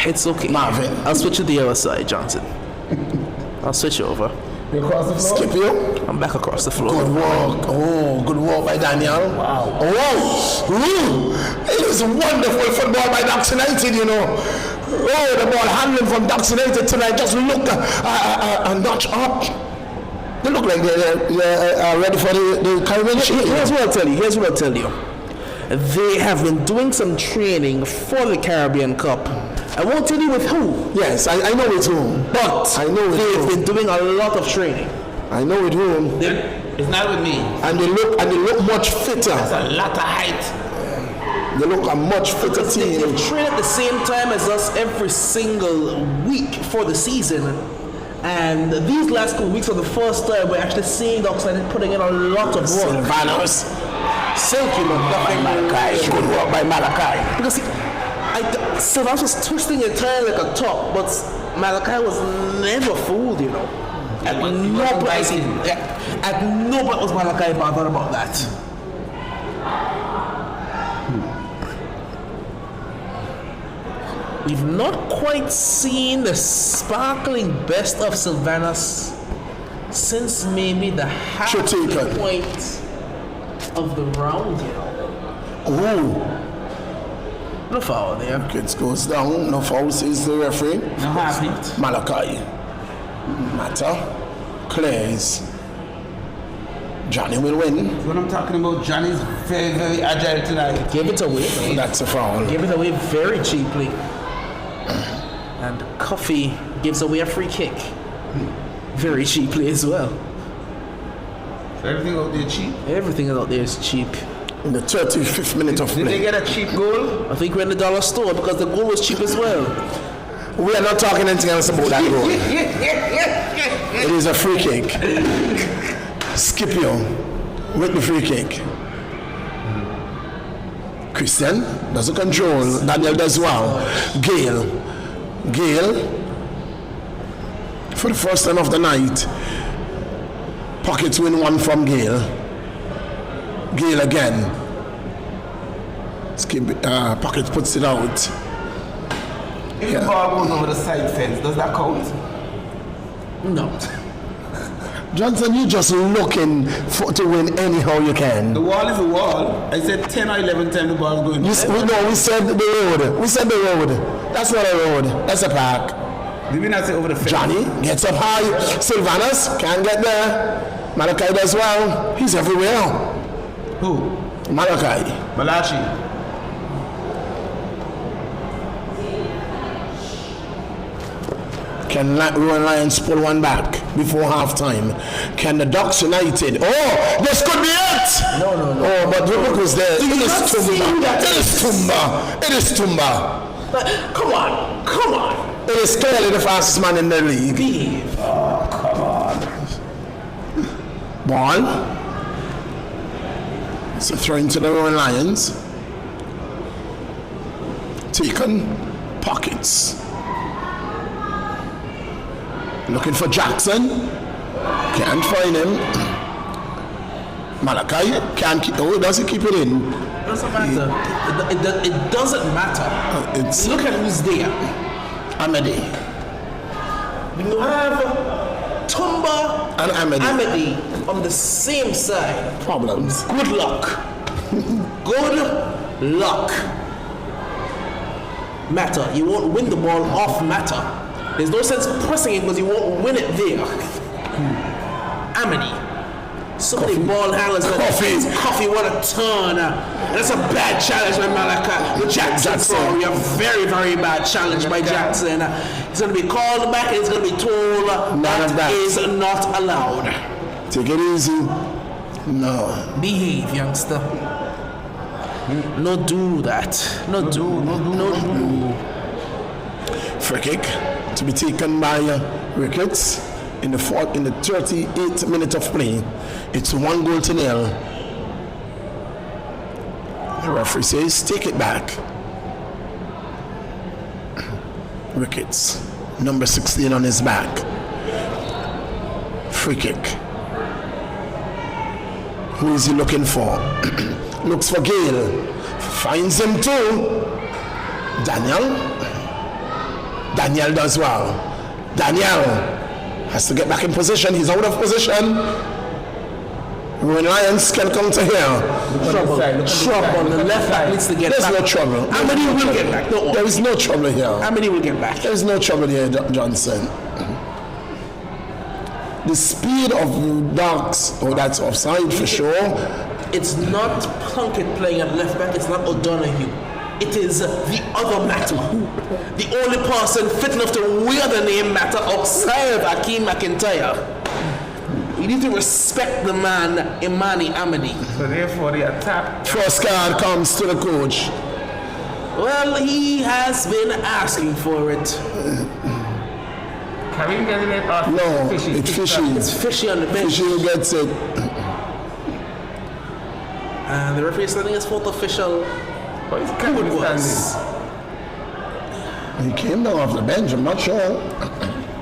It's okay. Marvin. I'll switch to the other side, Johnson. I'll switch over. You across the floor? Skip you? I'm back across the floor. Good work. Oh, good work by Daniel. Wow. Oh, it is wonderful football by Ducks United, Oh, the ball handling from Ducks United tonight just look a notch up. They look like they're ready for the Caribbean Shield. Here's what I'll tell you. They have been doing some training for the Caribbean Cup. I won't tell you with who. Yes, I know with whom. But I know with they've whom. been doing a lot of training. I know with whom. It's not with me. And they look much fitter. That's a lot of height. They look a much fitter team. They train at the same time as us every single week for the season. And these last couple weeks are the first time we're actually seeing Ducks United putting in a lot of work. Sylvanos. Silky By Malachi. Good work by Malachi. Because Sylvanos was twisting and turning like a top, but Malachi was never fooled, At no point was Malachi bothered about that. We've not quite seen the sparkling best of Sylvanos since maybe the halfway point of the round, Ooh. No foul there. Kids goes down. No foul, says the referee. No half hit. Malachi. Matter. Clays. Johnny will win. What I'm talking about, Johnny's very, very agile tonight. Gave it away. That's a foul. Gave it away very cheaply. And Coffee gives away a free kick. Very cheaply as well. Everything out there cheap? Everything out there is cheap. In the 35th minute of Did they play. get a cheap goal? I think we're in the dollar store because the goal was cheap as well. We are not talking anything else about that goal. It is a free kick. Scipio with the free kick. Christian does the control. Daniel does well. Gale for the first time of the night. Pockets win one from Gale again. Pocket puts it out. If the ball goes over the side fence, does that count? No. Johnson, you just looking to win anyhow you can. The wall is a wall. I said 10 or 11 times the ball is going. We said the road. We said the road. That's not a road. That's a park. Did we not say over the fence? Johnny gets up high. Sylvanos can't get there. Malachi does well. He's everywhere. Who? Malachi. Malachi. Can Rowan Lions pull one back before halftime? Can the Ducks United? Oh, this could be it! No. Oh, but look who's there. It is Tumba. Come on. It is clearly the fastest man in the league. Oh, come on. Ball. It's a throw into the Rowan Lions. Taken. Pockets. Looking for Jackson. Can't find him. Malachi can't keep. Oh, does he keep it in? Doesn't matter. It doesn't matter. Look at who's there. Amedy. You have Tumba And Amity. on the same side. Problems. Good luck. Good luck. Matter. You won't win the ball off matter. There's no sense pressing it because you won't win it there. Amity. So many ball handlers. Coffee, what a turn. That's a bad challenge by Malaka. The Jackson story, a very, very bad challenge by Jackson. It's going to be called back and it's going to be told that is not allowed. Take it easy. No. Behave, youngster. No do that. No do. Free kick to be taken by Ricketts in the 38th minute of play. It's 1-0. The referee says, take it back. Ricketts, number 16 on his back. Free kick. Who is he looking for? Looks for Gale. Finds him too. Daniel does well. Daniel has to get back in position. He's out of position. When Lions can come to here. Trouble on the left back needs to get back. There's no trouble. Amity will get back. There is no trouble here. Amity will get back. There is no trouble here, Johnson. The speed of Darks, that's offside for sure. It's not Plunkett playing at left back. It's not O'Donoghue. It is the other Matter. The only person fit enough to wear the name Matter outside of Akeem McIntyre. You need to respect the man, Imani Amity. So therefore the attack. First card comes to the coach. Well, he has been asking for it. Karim getting it off. No, it's fishy. It's fishy on the bench. Fishy who gets it. And the referee is letting his fourth official. But it's Who it was. He came down off the bench, I'm not sure.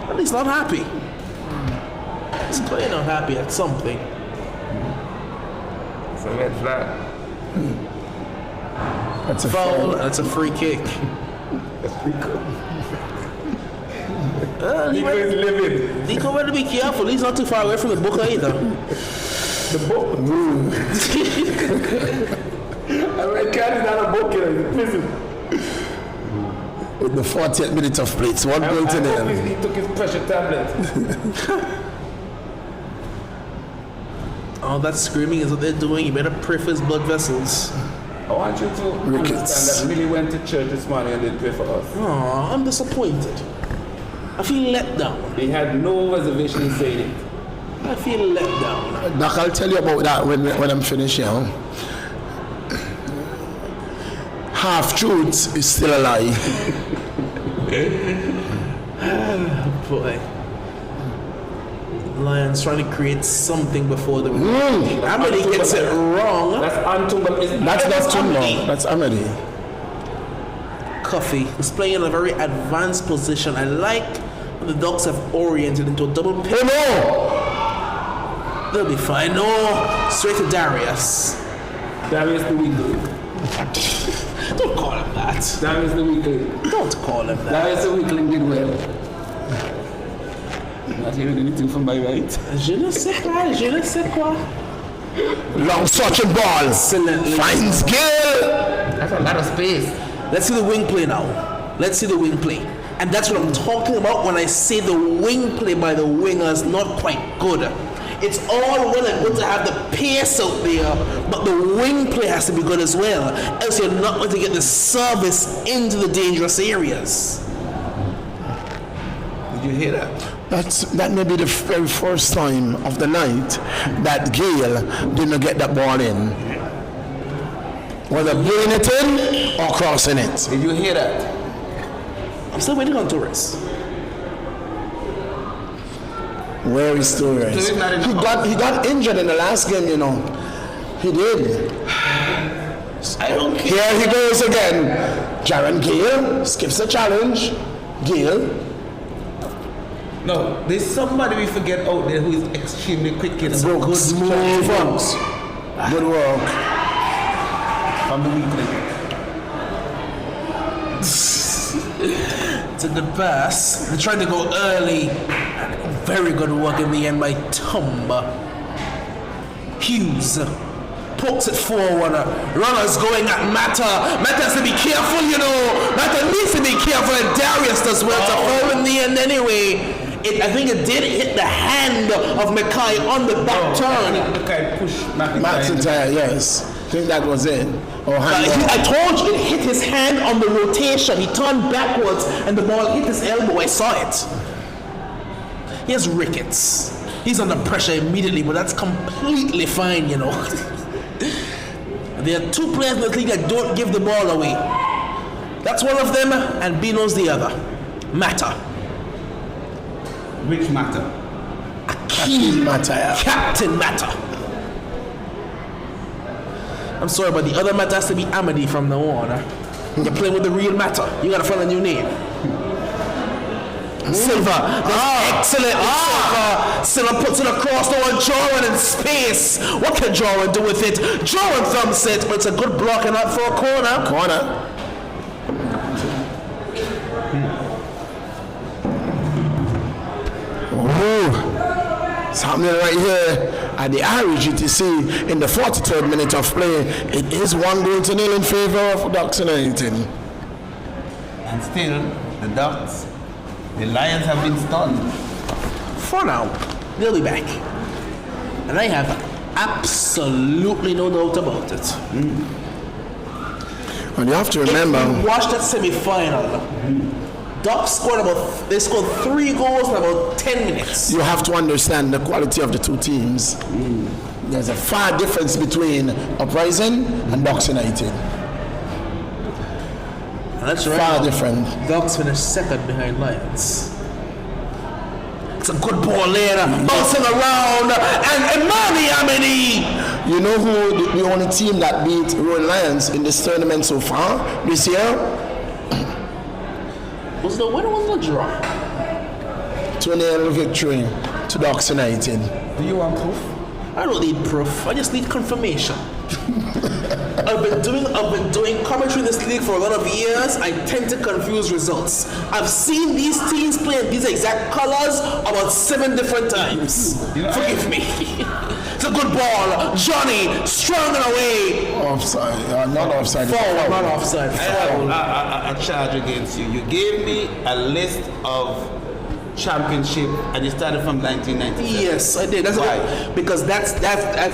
Well, he's not happy. He's clearly not happy at something. It's a red flag. That's a Foul, and it's a free kick. Nico better be careful. He's not too far away from the booker either. The book. I mean, cat is not a book here. Listen. With the 40th minute of play, it's 1-0 to nil. He took his pressure tablet. All that screaming is what they're doing. You better pray for his blood vessels. I want you to understand that Millie went to church this morning and did pray for us. Oh, I'm disappointed. I feel let down. He had no reservation in saying it. I feel let down. Doc, I'll tell you about that when I'm finished here. Half-truths is still a lie. Boy. Lions trying to create something before the Amity gets it wrong. That's Antumba. That's not Tumba. That's Amity. Coffee is playing in a very advanced position. I like when the Dogs have oriented into a double pick. Oh no! They'll be fine. No, straight to Darius. Darius the weekly. Don't call him that. Darius the weekly. Don't call him that. Darius the weekly did well. Not hearing anything from my right. Je ne sais quoi, je ne sais quoi. Long searching ball. Excellently. Finds Gale. That's a lot of space. Let's see the wing play now. Let's see the wing play. And that's what I'm talking about when I say the wing play by the wingers not quite good. It's all well and good to have the pace out there, but the wing play has to be good as well, else you're not going to get the service into the dangerous areas. Did you hear that? That may be the very first time of the night that Gale didn't get that ball in. Whether bringing it in or crossing it. Did you hear that? I'm still waiting on Torres. Where is Torres? He got injured in the last game, you know. He did. I don't care. Here he goes again. Jaron Gale skips the challenge. Gale. No, there's somebody we forget out there who is extremely quick in Good move. Good work. from the weekly. It's a good pass. They're trying to go early. Very good work in the end by Tumba. Hughes pokes it forward. Runners going at Mata. Mata has to be careful, you know. Mata needs to be careful, and Darius does well to fall in the end anyway. I think it did hit the hand of Mackay on the back turn. Mackay pushed McIntyre, yes. I think that was it. I told you, it hit his hand on the rotation. He turned backwards and the ball hit his elbow. I saw it. Here's Ricketts. He's under pressure immediately, but that's completely fine, you know. There are two players in the league that don't give the ball away. That's one of them, and Bino's the other. Mata. Which Mata? Key Mata. Captain Mata. I'm sorry, but the other Mata has to be Amadi from now on. You're playing with the real Mata. You gotta find a new name. Silva. Excellent. Silva puts it across the one. Joran in space. What can Joran do with it? Joran thumps it, but it's a good block and out for a corner. It's happening right here at the RGTC in the 43rd minute of play. It is 1-0 in favor of Ducks United. And still, the Lions have been stunned. For now, they'll be back. And I have absolutely no doubt about it. And you have to remember, if you watch that semi-final, Ducks scored they scored 3 goals in about 10 minutes. you have to understand the quality of the two teams. There's a far difference between Uprising and Ducks United. And that's right. Far different. Ducks finished second behind Lions. It's a good ball later, bouncing around, and Imani Amini. You know who the only team that beat Royal Lions in this tournament so far this year? Was the winner was the draw? 2-0 victory to Ducks United. Do you want proof? I don't need proof. I just need confirmation. I've been doing commentary in this league for a lot of years. I tend to confuse results. I've seen these teams play in these exact colors about 7 different times. Forgive me. It's a good ball. Johnny, strong and away. Offside. Not offside. Forward, not offside. I have a charge against you. You gave me a list of championship and you started from 1997. Yes, I did. That's why? Because that's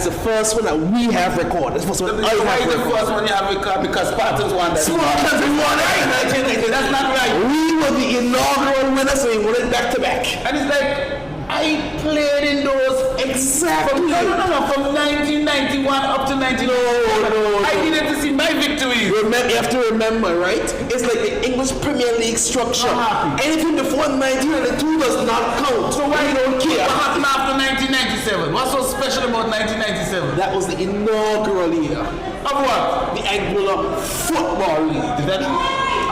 the first one that we have recorded. That's the first one I Why have is the recorded. first one you have recorded? Because Spartans won that. Spartans won it. 1990. That's not right. We were the inaugural winners, so we won it back to back. And it's like, I played in those Exactly. from 1991 up to 19. No. I needed to see my victory. You have to remember, right? It's like the English Premier League structure. Anything before 1992 does not count. So why you don't care? What happened after 1997? What's so special about 1997? That was the inaugural year. Of what? The Angola Football League. Is that true?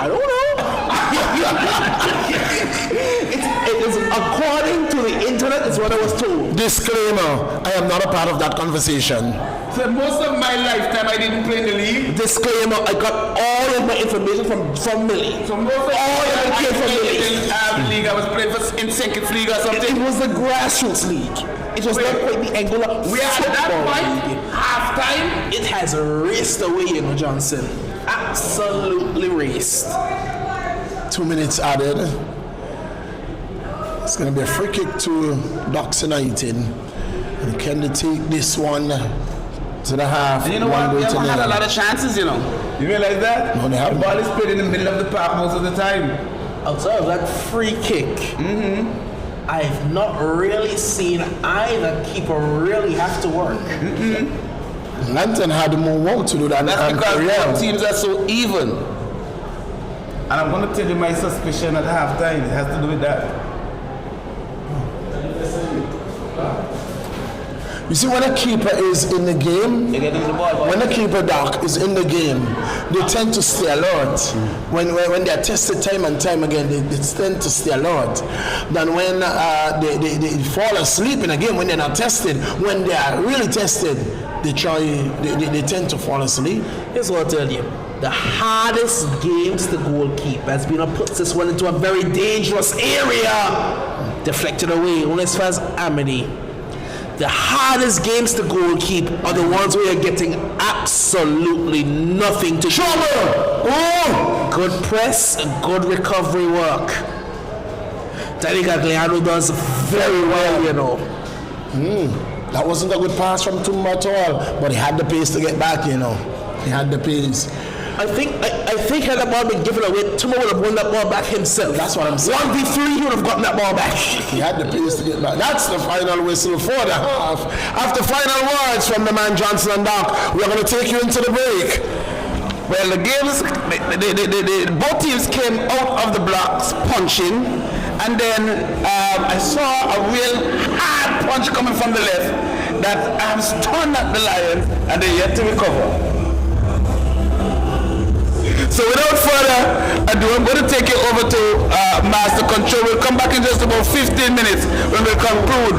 I don't know. It is according to the internet, is what I was told. Disclaimer, I am not a part of that conversation. So most of my lifetime I didn't play in the league. Disclaimer, I got all of my information from Millie. So most of all of it came from Millie. league I was playing for in Senkits League or something. It was the grassroots league. It was not quite the Angola We are at that point, League. halftime. It has raced away, you know, Johnson. Absolutely raced. 2 minutes added. It's going to be a free kick to Ducks United. And can they take this one to the half? And you know what? We haven't had a lot of chances, you know. You realize that? No, they haven't. The ball is played in the middle of the park most of the time. Outside of that free kick, I've not really seen either keeper really have to work. Lantern had more work to do than That's because Korea. both teams are so even. And I'm going to tell you my suspicion at halftime. It has to do with that. You see, when a keeper is in the game, You're getting the ball. when a keeper, Doc, is in the game, they tend to stay alert. When they are tested time and time again, they tend to stay alert. Than when they fall asleep in a game when they're not tested. When they are really tested, they tend to fall asleep. Here's what I'll tell you. The hardest games to goalkeep has been to put this one into a very dangerous area. deflected away. Only as far as Amity. The hardest games to goalkeep are the ones where you're getting absolutely nothing to do. Oh! Good press, good recovery work. Danny Gagliano does very well, you know. That wasn't a good pass from Tumba at all, but he had the pace to get back, you know. He had the pace. I think had that ball been given away, Tumba would have won that ball back himself. That's what I'm saying. 1v3, he would have gotten that ball back. He had the pace to get back. That's the final whistle for the half. After final words from the man Johnson and Doc, we're going to take you into the break. Well, the games, both teams came out of the blocks punching, and then I saw a real hard punch coming from the left that stunned at the Lions, and they're yet to recover. So without further ado, I'm going to take you over to Master Control. We'll come back in just about 15 minutes when we conclude.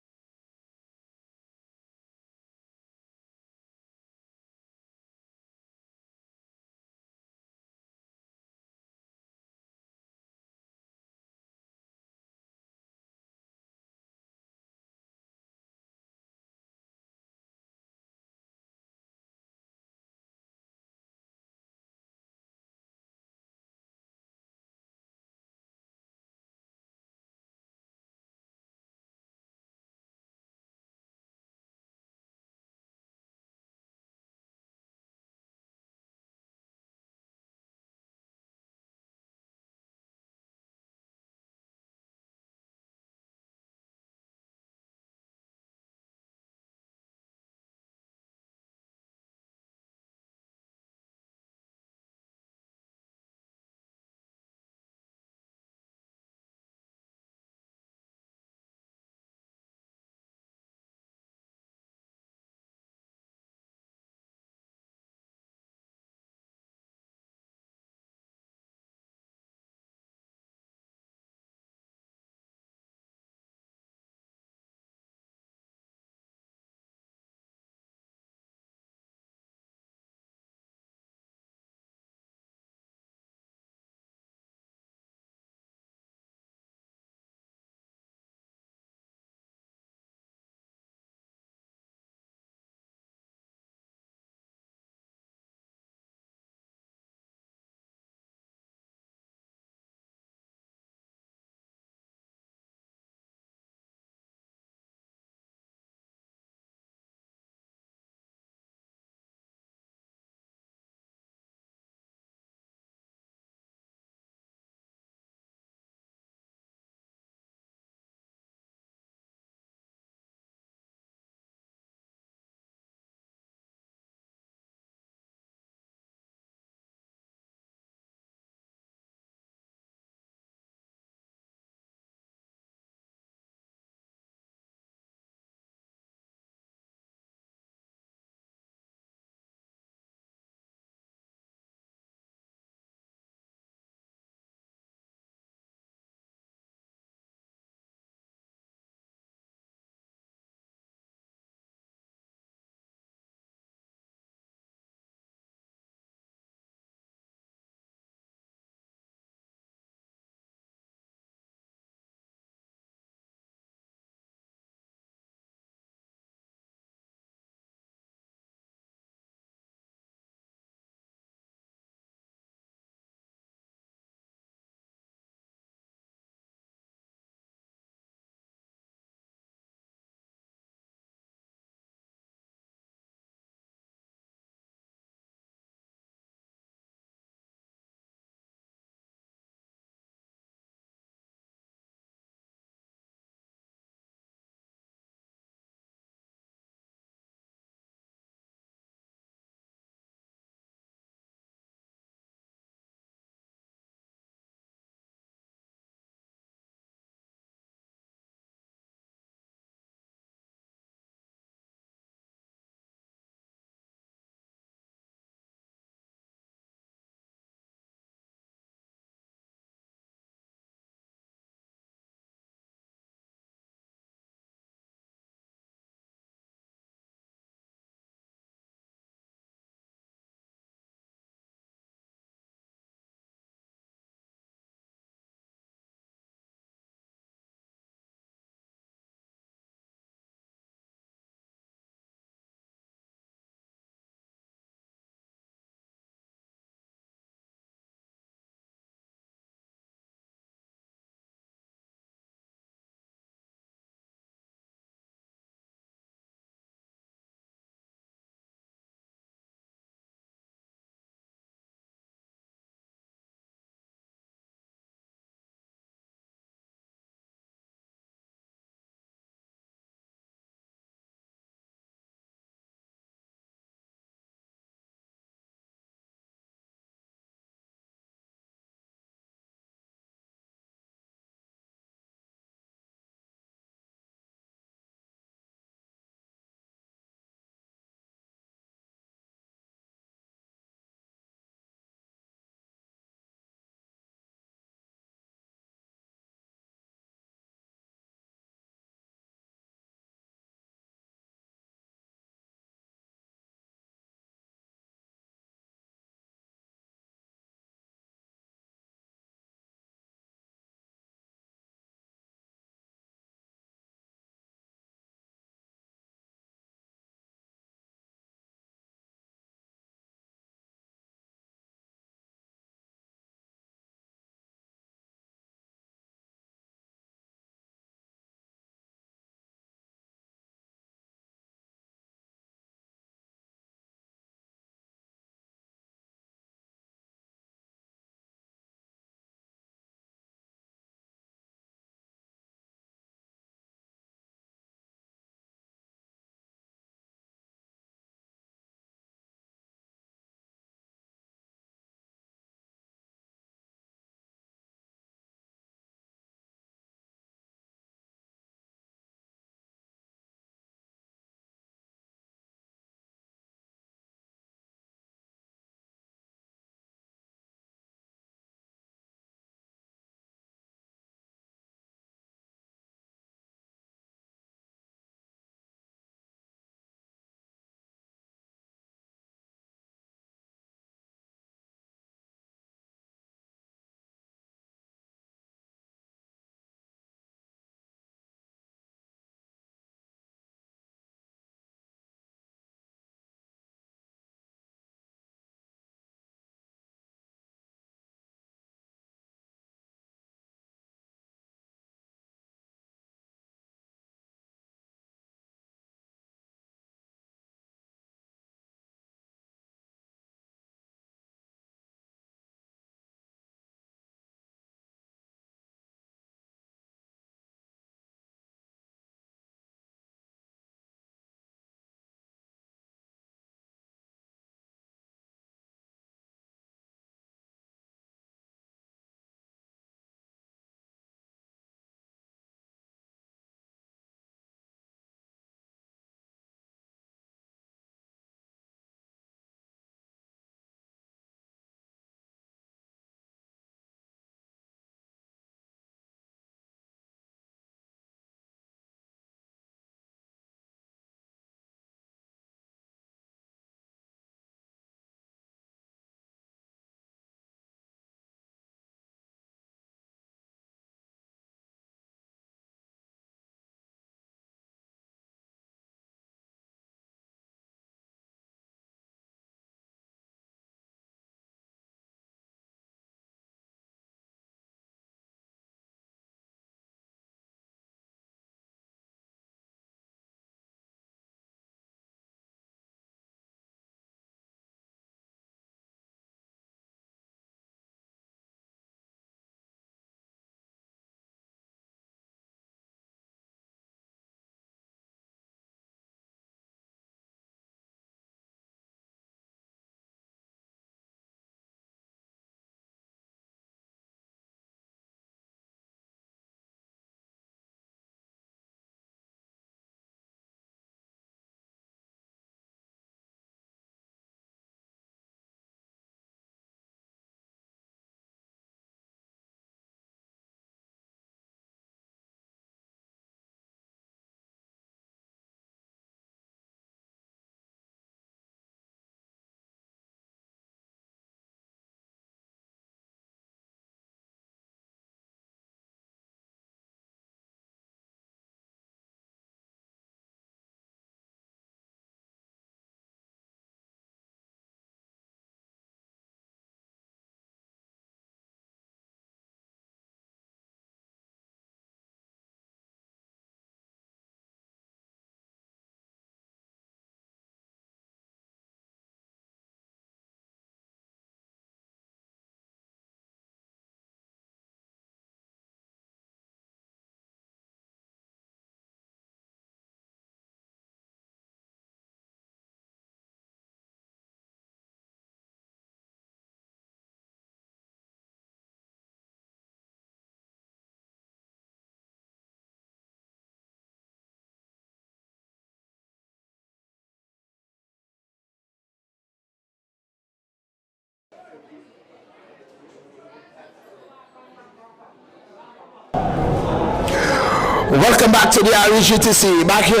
Welcome back to the RGTC. Back here,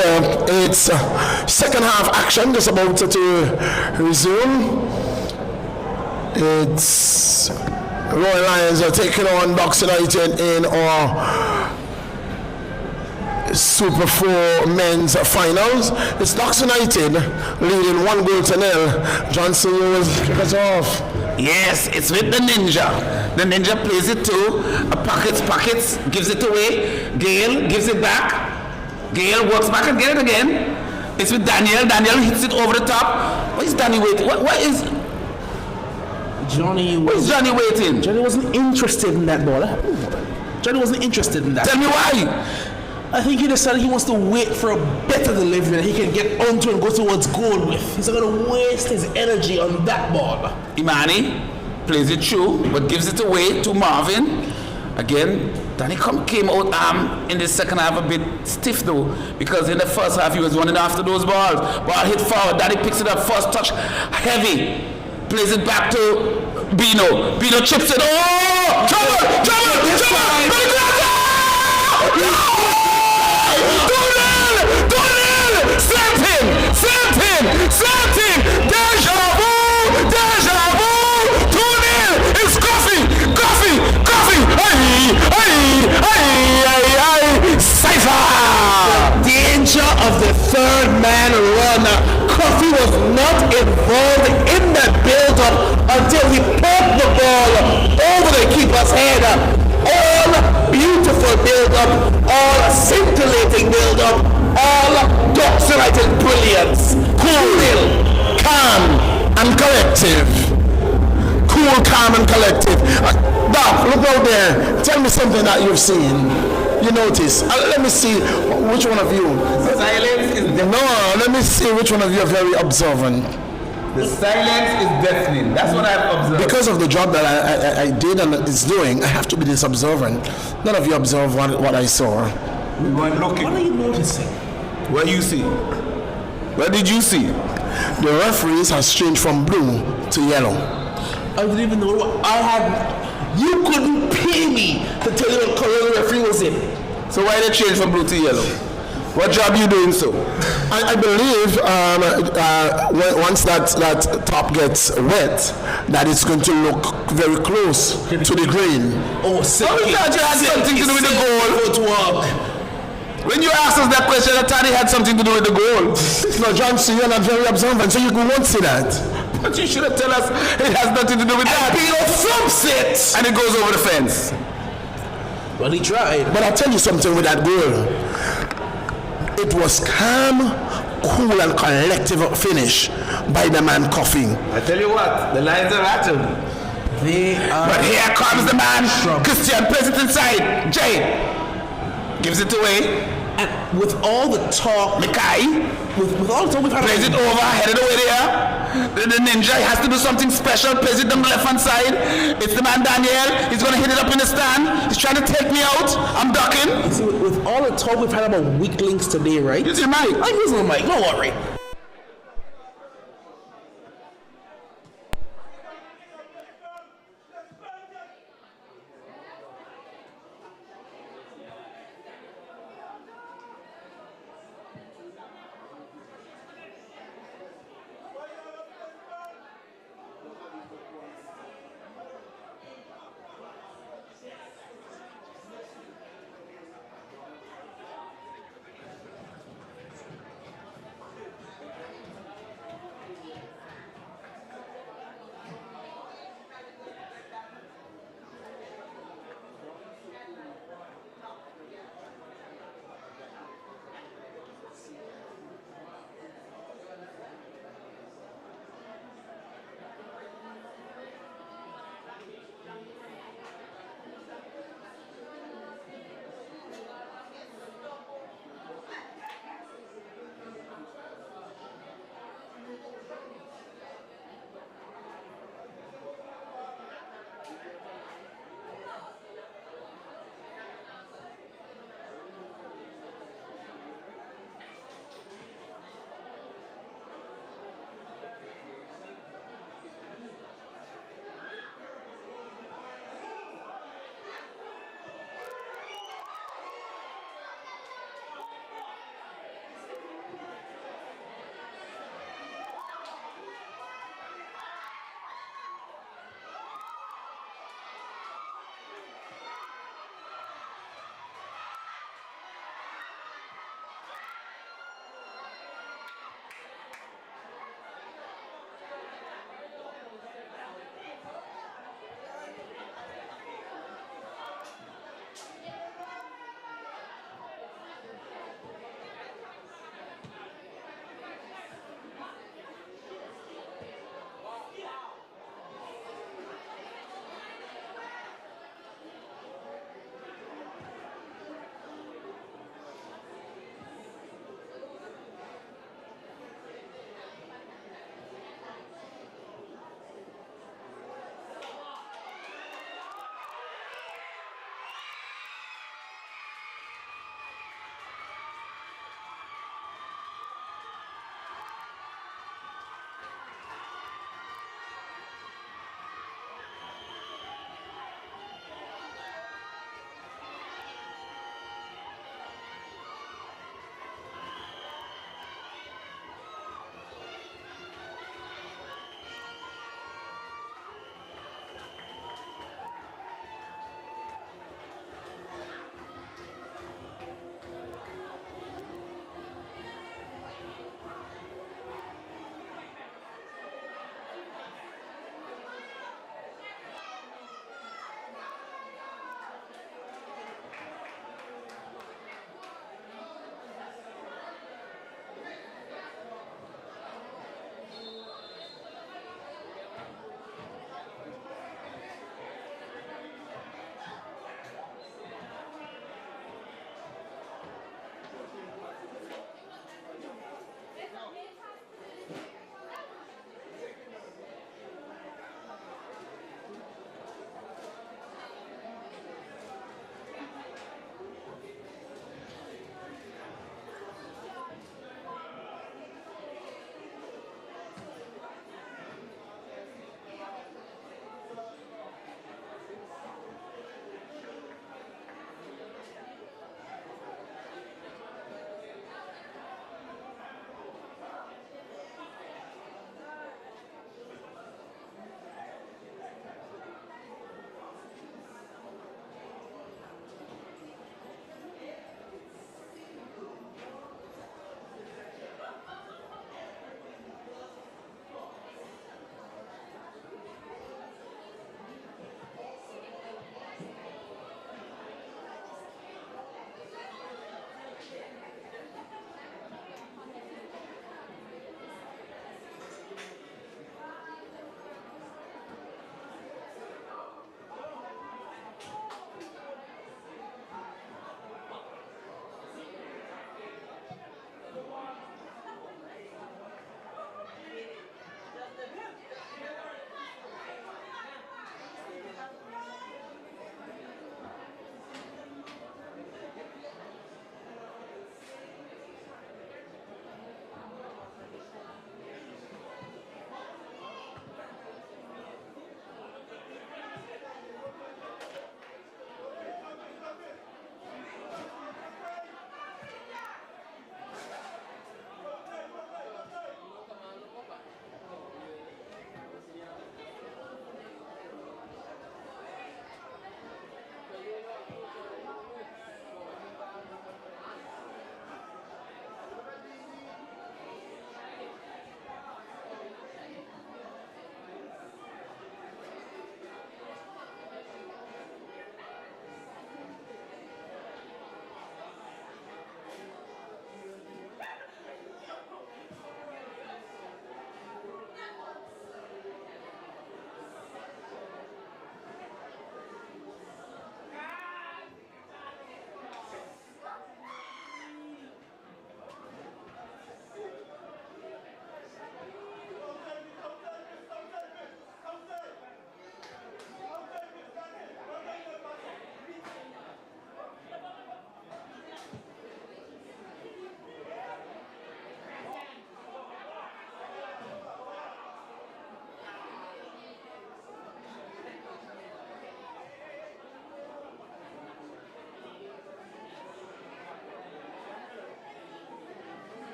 it's second half action just about to resume. It's Royal Lions are taking on Ducks United in our Super 4 men's finals. It's Ducks United leading 1-0. Johnson, you will kick us off. Yes, it's with the Ninja. The Ninja plays it to Pockets, gives it away. Gale gives it back. Gale works back and get it again. It's with Daniel. Daniel hits it over the top. What is Danny waiting? What is Johnny? What is Johnny waiting? Johnny wasn't interested in that ball. Johnny wasn't interested in that. Tell me why. I think he decided he wants to wait for a better delivery that he can get onto and go towards goal with. He's not going to waste his energy on that ball. Imani plays it through, but gives it away to Marvin. Again, Danny came out in the second half a bit stiff though, because in the first half he was running after those balls. Ball hit forward, Danny picks it up, first touch, heavy. Plays it back to Bino. Bino chips it. Oh! Trouble! Something! Deja vu! 2-0! It's coffee! Cypher! The danger of the third man runner. Coffee was not involved in that build-up until he poked the ball over the keeper's head. All beautiful build-up, all scintillating build-up, all Ducks United brilliance. Cool, calm, and collective. Cool, calm, and collective. Doc, look out there. Tell me something that you've seen. You notice. Let me see which one of you. Silence is deafening. No, let me see which one of you are very observant. The silence is deafening. That's what I've observed. Because of the job that I did and is doing, I have to be this observant. None of you observe what I saw. We weren't looking. What are you noticing? What do you see? What did you see? The referees has changed from blue to yellow. I didn't even know what I had. You couldn't pay me to tell you what color the referee was in. So why they change from blue to yellow? What job you doing so? I believe once that top gets wet, that it's going to look very close to the green. Oh, thought you had something to do with the goal. Footwork. When you asked us that question, I thought it had something to do with the goal. No, Johnson, you're not very observant, so you won't see that. But you should have told us it has nothing to do with that. Pino thumps it. And it goes over the fence. Well, he tried. But I'll tell you something with that goal. It was calm, cool, and collective finish by the man coughing. I tell you what, the lines are rattled. But here comes the man. Christian plays it inside. Jay gives it away. And with all the talk, Mikai with all the talk we've had, plays it over, headed away there. The ninja has to do something special, plays it on the left hand side. It's the man Daniel. He's going to hit it up in the stand. He's trying to take me out. I'm ducking. See, with all the talk we've had about weak links today, right? Use your mic. I'm using the mic, don't worry.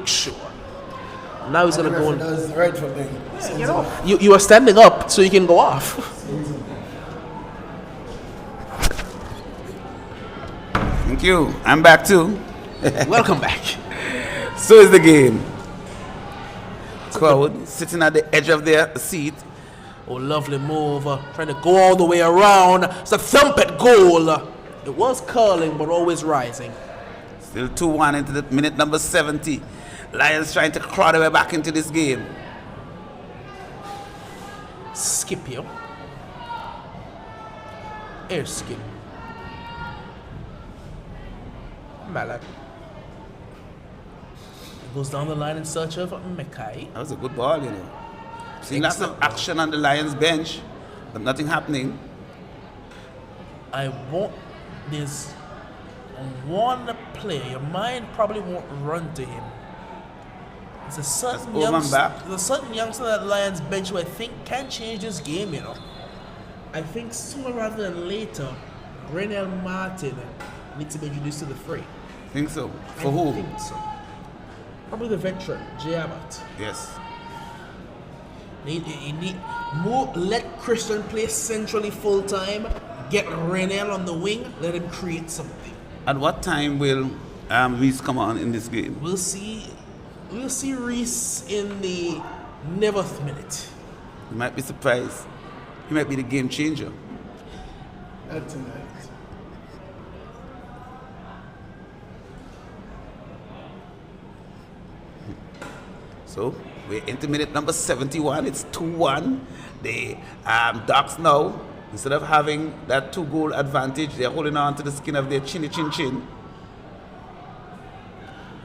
make sure. Now he's going to go. That's the rightful thing. Yeah, you know, you are standing up so you can go off. Thank you. I'm back too. Welcome back. So is the game. Crowd sitting at the edge of their seat. Oh, lovely move. Trying to go all the way around. It's a thump at goal. It was curling, but always rising. Still 2-1 into the minute number 70. Lions trying to claw their way back into this game. Scipio. Air skip. Malak. Goes down the line in search of Mekai. That was a good ball, you know. Seeing lots of action on the Lions bench, but nothing happening. There's one player, your mind probably won't run to him. There's a certain youngster that Lions bench who I think can change this game, you know. I think sooner rather than later, Brennell Martin needs to be introduced to the fray. Think so? For who? I think so. Probably the veteran, Jay Abbott. Yes. Let Christian play centrally full time. Get Renel on the wing. Let him create something. At what time will Reese come on in this game? We'll see Reese in the 9th minute. You might be surprised. He might be the game changer. Not tonight. So we're into minute number 71. It's 2-1. The Ducks now, instead of having that 2-goal advantage, they're holding on to the skin of their chinny chin chin.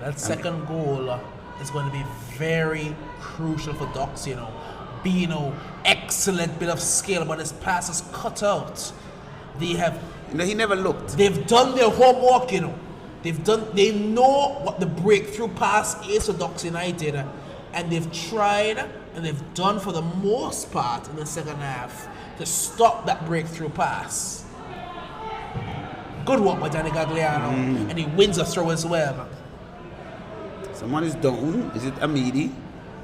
That second goal is going to be very crucial for Ducks, you know. Bino, excellent bit of skill, but his pass is cut out. They have... You know, he never looked. They've done their homework, you know. They know what the breakthrough pass is for Ducks United, and they've tried and they've done for the most part in the second half to stop that breakthrough pass. Good work by Danny Gagliano, and he wins a throw as well. Someone is down. Is it Amidi?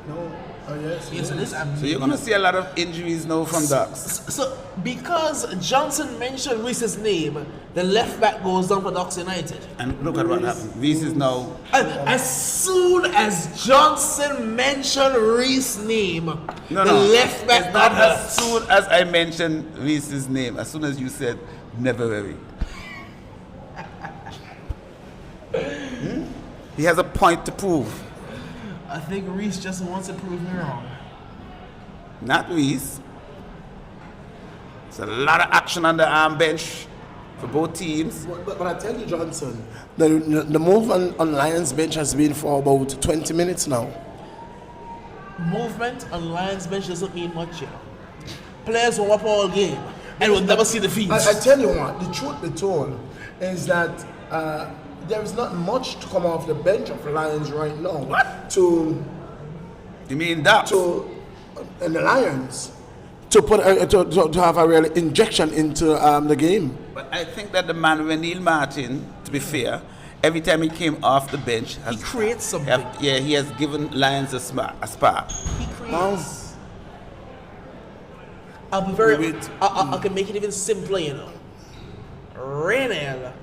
No. Oh, yes. Yes, it is. So you're going to see a lot of injuries now from Ducks. So because Johnson mentioned Reese's name, the left back goes down for Ducks United. And look at what happened. Reese is now... As soon as Johnson mentioned Reese's name, the left back got hurt. As soon as I mentioned Reese's name, as soon as you said, never worry. He has a point to prove. I think Reese just wants to prove me wrong. Not Reese. There's a lot of action on the arm bench for both teams. But I tell you, Johnson, the move on Lions bench has been for about 20 minutes now. Movement on Lions bench doesn't mean much, you know. Players warm up all game and will never see the feet. I tell you what, the truth be told is that there is not much to come off the bench of Lions right now. What? You mean Ducks? And the Lions to put to have a real injection into the game. But I think that the man Raymond Martin, to be fair, every time he came off the bench, he creates something. He has given Lions a spark. He creates. I'll be very. I can make it even simpler, you know. Renel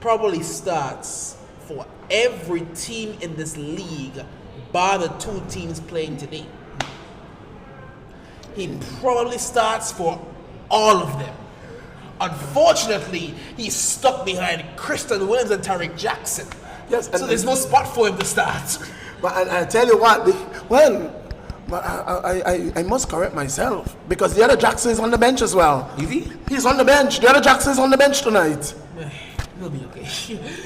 probably starts for every team in this league, bar the 2 teams playing today. He probably starts for all of them. Unfortunately, he's stuck behind Christian Williams and Tariq Jackson. Yes, so there's no spot for him to start. But I tell you what, I must correct myself because the other Jackson is on the bench as well. Is he? He's on the bench. The other Jackson is on the bench tonight. He'll be okay.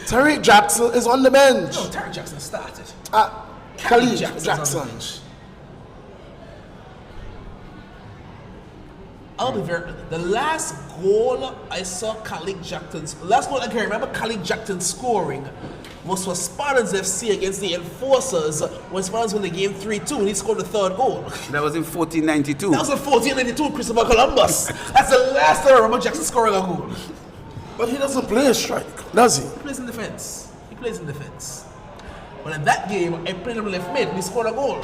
Tariq Jackson is on the bench. No, Tariq Jackson started. Khalid Jackson. I'll be very. The last goal I saw Khalid Jackson's. Last goal I can remember Khalid Jackson scoring was for Spartans FC against the Enforcers when Spartans won the game 3-2 and he scored the 3rd goal. That was in 1492. That was in 1492, Christopher Columbus. That's the last time I remember Jackson scoring a goal. But he doesn't play a strike, does he? He plays in defense. But in that game, I played him left mid. We scored a goal.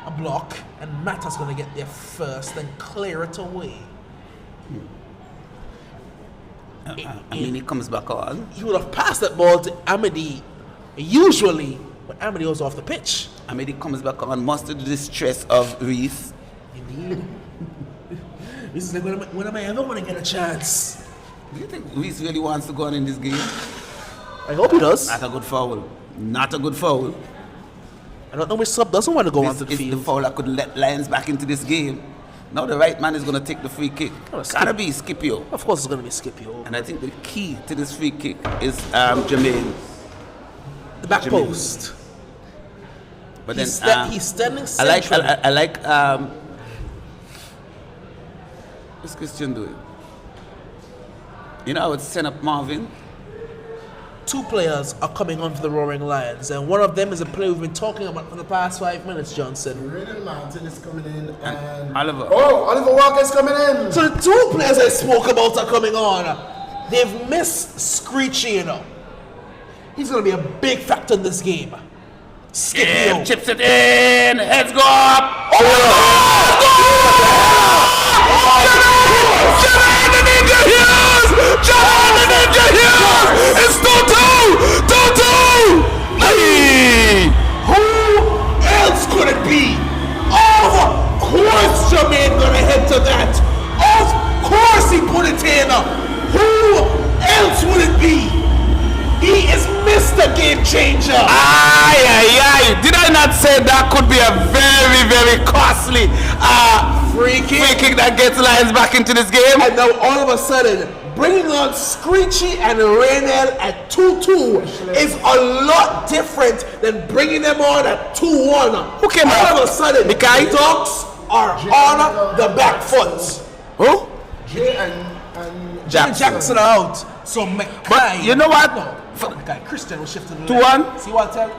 A block, and Mata's gonna get there first and clear it away. He comes back on. He would have passed that ball to Amity usually, but Amity was off the pitch. He comes back on, much to the distress of Reese. Indeed. This is like, when am I ever going to get a chance? Do you think Reese really wants to go on in this game? I hope he does. Not a good foul. Not a good foul. I don't know which sub doesn't want to go onto the This is field. the foul that could let Lions back into this game. Now the right man is going to take the free kick. Gotta be Scipio. Of course it's going to be Scipio. And I think the key to this free kick is Jermaine. The back post. But He's then standing central. I like what's Christian doing? You know, I would send up Marvin. Two players are coming on for the Roaring Lions, and one of them is a player we've been talking about for the past 5 minutes, Johnson. Raymond Martin is coming in, and Oliver. Oh, Oliver Walker is coming in. So the two players I spoke about are coming on. They've missed Screechy, you know. He's going to be a big factor in this game. Scipio. Chips it in. Heads go up. It's 2-2! 2-2! Hey! Who else could it be? Of course Jermaine gonna head to that. Of course he put it in. Who else would it be? He is Mr. Game Changer. Aye. Did I not say that could be a very, very costly Free kick that gets Lions back into this game? And now all of a sudden, bringing on Screechy and Raynell at 2-2 is a lot different than bringing them on at 2-1. Who came all out? of a sudden, the Mikai? Ducks are on the back foot. Who? Jay and Jackson are out. So Mackay. But you know what? No, fuck Mackay. Christian will shift to the 2-1? left. See what I tell you?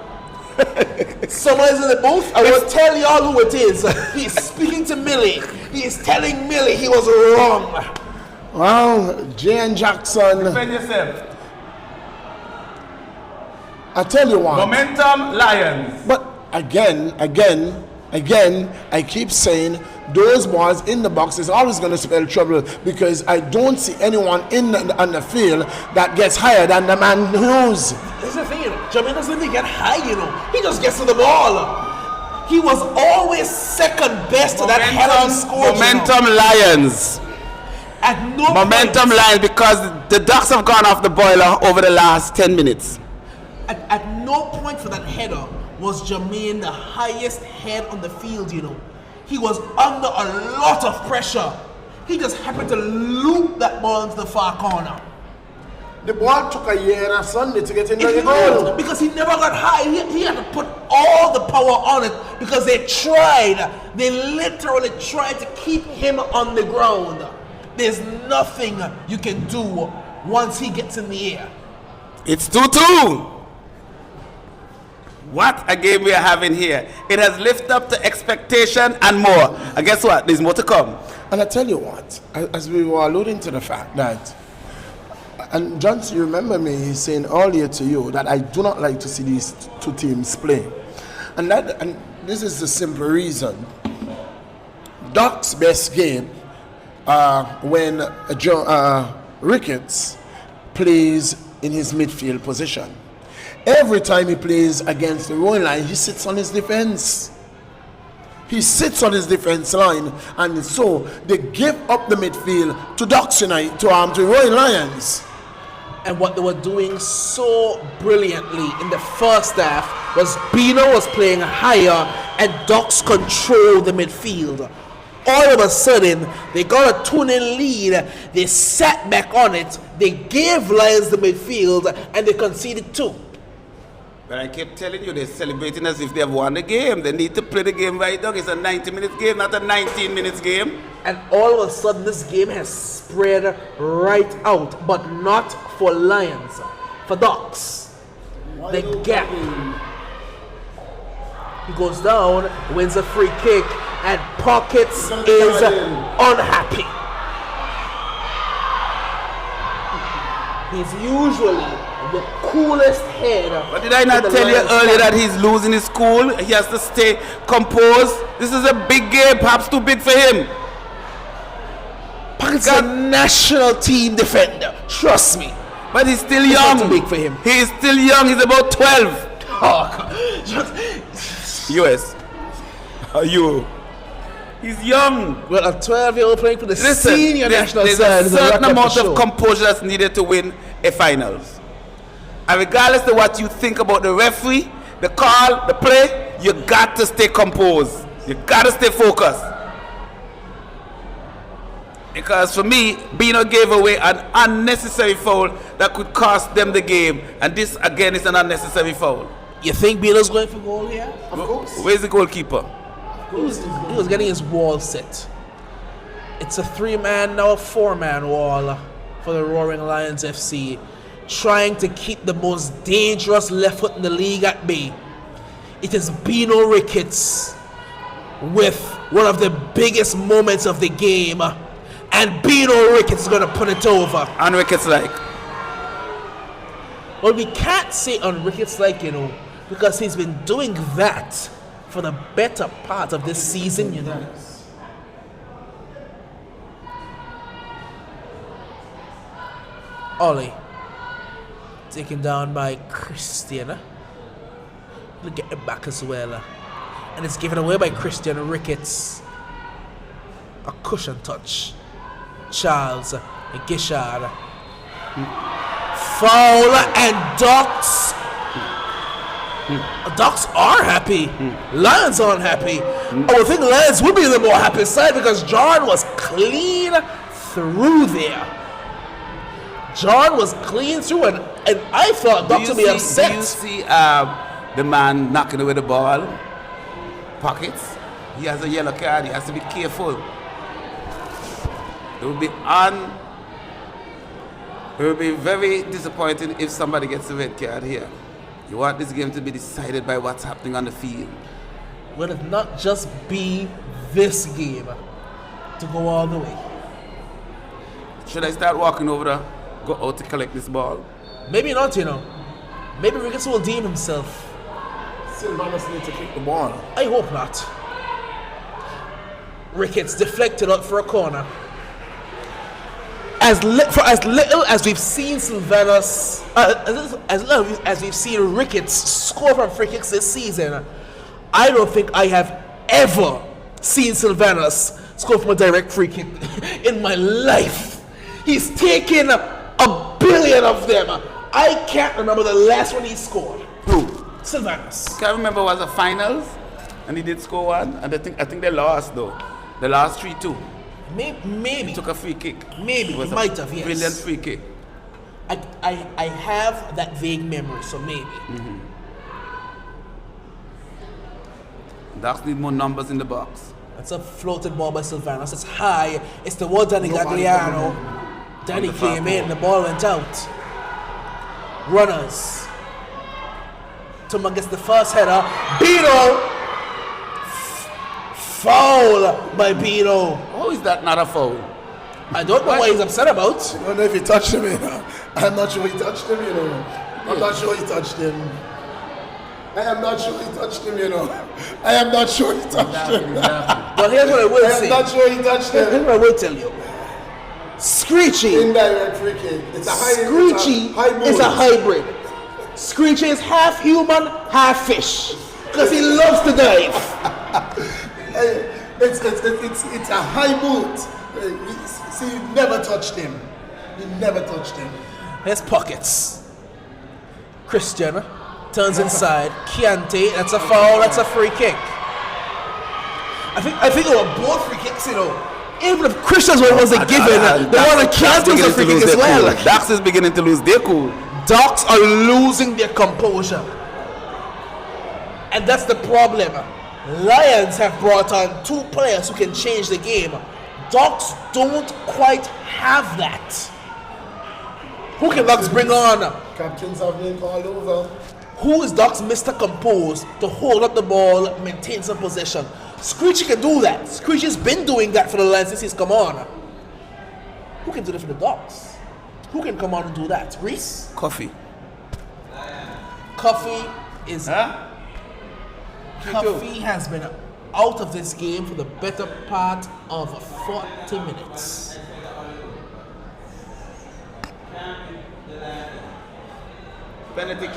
Someone is in the booth. I will tell y'all who it is. He's speaking to Millie. He is telling Millie he was wrong. Well, Jay and Jackson. Defend yourself. I tell you what. Momentum Lions. But again, I keep saying those balls in the box is always going to spell trouble because I don't see anyone on the field that gets higher than the man who's. This is the thing, Jermaine doesn't even get high, you know. He just gets to the ball. He was always second best to that header he scored. Momentum Lions. At no Momentum point, Lions because the Ducks have gone off the boiler over the last 10 minutes. At no point for that header was Jermaine the highest head on the field, you know. He was under a lot of pressure. He just happened to loop that ball into the far corner. The ball took a year and a Sunday to get in It the goal. did, because he never got high. He had to put all the power on it because they tried. They literally tried to keep him on the ground. There's nothing you can do once he gets in the air. It's 2-2. What a game we are having here. It has lived up to expectation and more. And guess what? There's more to come. And I tell you what, as we were alluding to the fact that, and Johnson, you remember me saying earlier to you that I do not like to see these two teams play. And this is the simple reason. Doc's best game when Ricketts plays in his midfield position. Every time he plays against the Roaring Line, he sits on his defense. He sits on his defense line, and so they give up the midfield to Ducks tonight, to Roaring Lions. And what they were doing so brilliantly in the first half was Bino was playing higher and Ducks controlled the midfield. All of a sudden, they got a 2-0 lead. They sat back on it. They gave Lions the midfield, and they conceded 2. But I kept telling you, they're celebrating as if they have won the game. They need to play the game right, dog. It's a 90-minute game, not a 19-minute game. And all of a sudden, this game has spread right out, but not for Lions, for Ducks. The gap. He goes down, wins a free kick, and Pockets is unhappy. He's usually the coolest head. But did I not tell you earlier that he's losing his cool? He has to stay composed. This is a big game, perhaps too big for him. Puckett's a national team defender. Trust me. But he's still young. Too big for him. He is still young. He's about 12. US. You. He's young. Well, a 12-year-old playing for the senior national side. There's a certain amount of composure that's needed to win a finals. And regardless of what you think about the referee, the call, the play, you got to stay composed. You got to stay focused. Because for me, Bino gave away an unnecessary foul that could cost them the game. And this, again, is an unnecessary foul. You think Bino's going for goal here? Of course. Where's the goalkeeper? He was getting his wall set. It's a 3-man, now a 4-man wall for the Roaring Lions FC, trying to keep the most dangerous left foot in the league at bay. It is Bino Ricketts with one of the biggest moments of the game, and Bino Ricketts is going to put it over. And Ricketts like? Well, we can't say on Ricketts like, because he's been doing that for the better part of this season, Ollie, taken down by Christian. We'll get it back as well. And it's given away by Christian Ricketts. A cushion touch. Charles Guishard. Foul and Ducks. Ducks are happy. Lions aren't happy. I would think Lions would be the more happy side because John was clean through there. John was clean through, and I thought Ducks would be upset. Do you see the man knocking away the ball? Pockets. He has a yellow card. He has to be careful. It would be very disappointing if somebody gets a red card here. You want this game to be decided by what's happening on the field. Will it not just be this game to go all the way? Should I start walking over to go out to collect this ball? Maybe not, Maybe Ricketts will deem himself. Silvanus need to kick the ball. I hope not. Ricketts deflected out for a corner. For as little as we've seen Sylvanus, as little as we've seen Ricketts score from free kicks this season, I don't think I have ever seen Sylvanus score from a direct free kick in my life. He's taken a billion of them. I can't remember the last one he scored. Who? Sylvanus. Can't remember was the finals, and he did score one, and I think they lost though. They lost 3-2. Maybe. He took a free kick. Maybe, he might have, yes. Brilliant free kick. I have that vague memory, so maybe. Ducks need more numbers in the box. That's a floated ball by Sylvanus. It's high. It's towards Danny Gagliano. Danny came in, the ball went out. Runners. Tuma gets the first header. Bino! Foul by Bino. How is that not a foul? I don't know what he's upset about. I don't know if he touched him, I'm not sure he touched him, I'm not sure he touched him. I am not sure he touched him, I am not sure he touched him. But here's what I will say. I am not sure he touched him. Here's what I will tell you. Screechy. Indirect free kick. It's a Screechy is a hybrid. Screechy is half human, half fish. Because he loves to dive. It's a high boot. See, you never touched him. You never touched him. Here's pockets. Christian turns inside. Chianti, that's a foul, that's a free kick. I think they were both free kicks, Even if Christian's one wasn't given, the one that Chianti was a free kick as well. Ducks is beginning to lose their cool. Ducks are losing their composure. And that's the problem. Lions have brought on 2 players who can change the game. Ducks don't quite have that. Who can Ducks bring on? Captains have been called over. Who is Ducks Mr. Composed to hold up the ball, maintain some possession? Screechy can do that. Screechy's been doing that for the Lions since he's come on. Who can do that for the Ducks? Who can come on and do that? Reese? Coffee. Coffee is... Huh? Coffee has been out of this game for the better part of 40 minutes. Penalty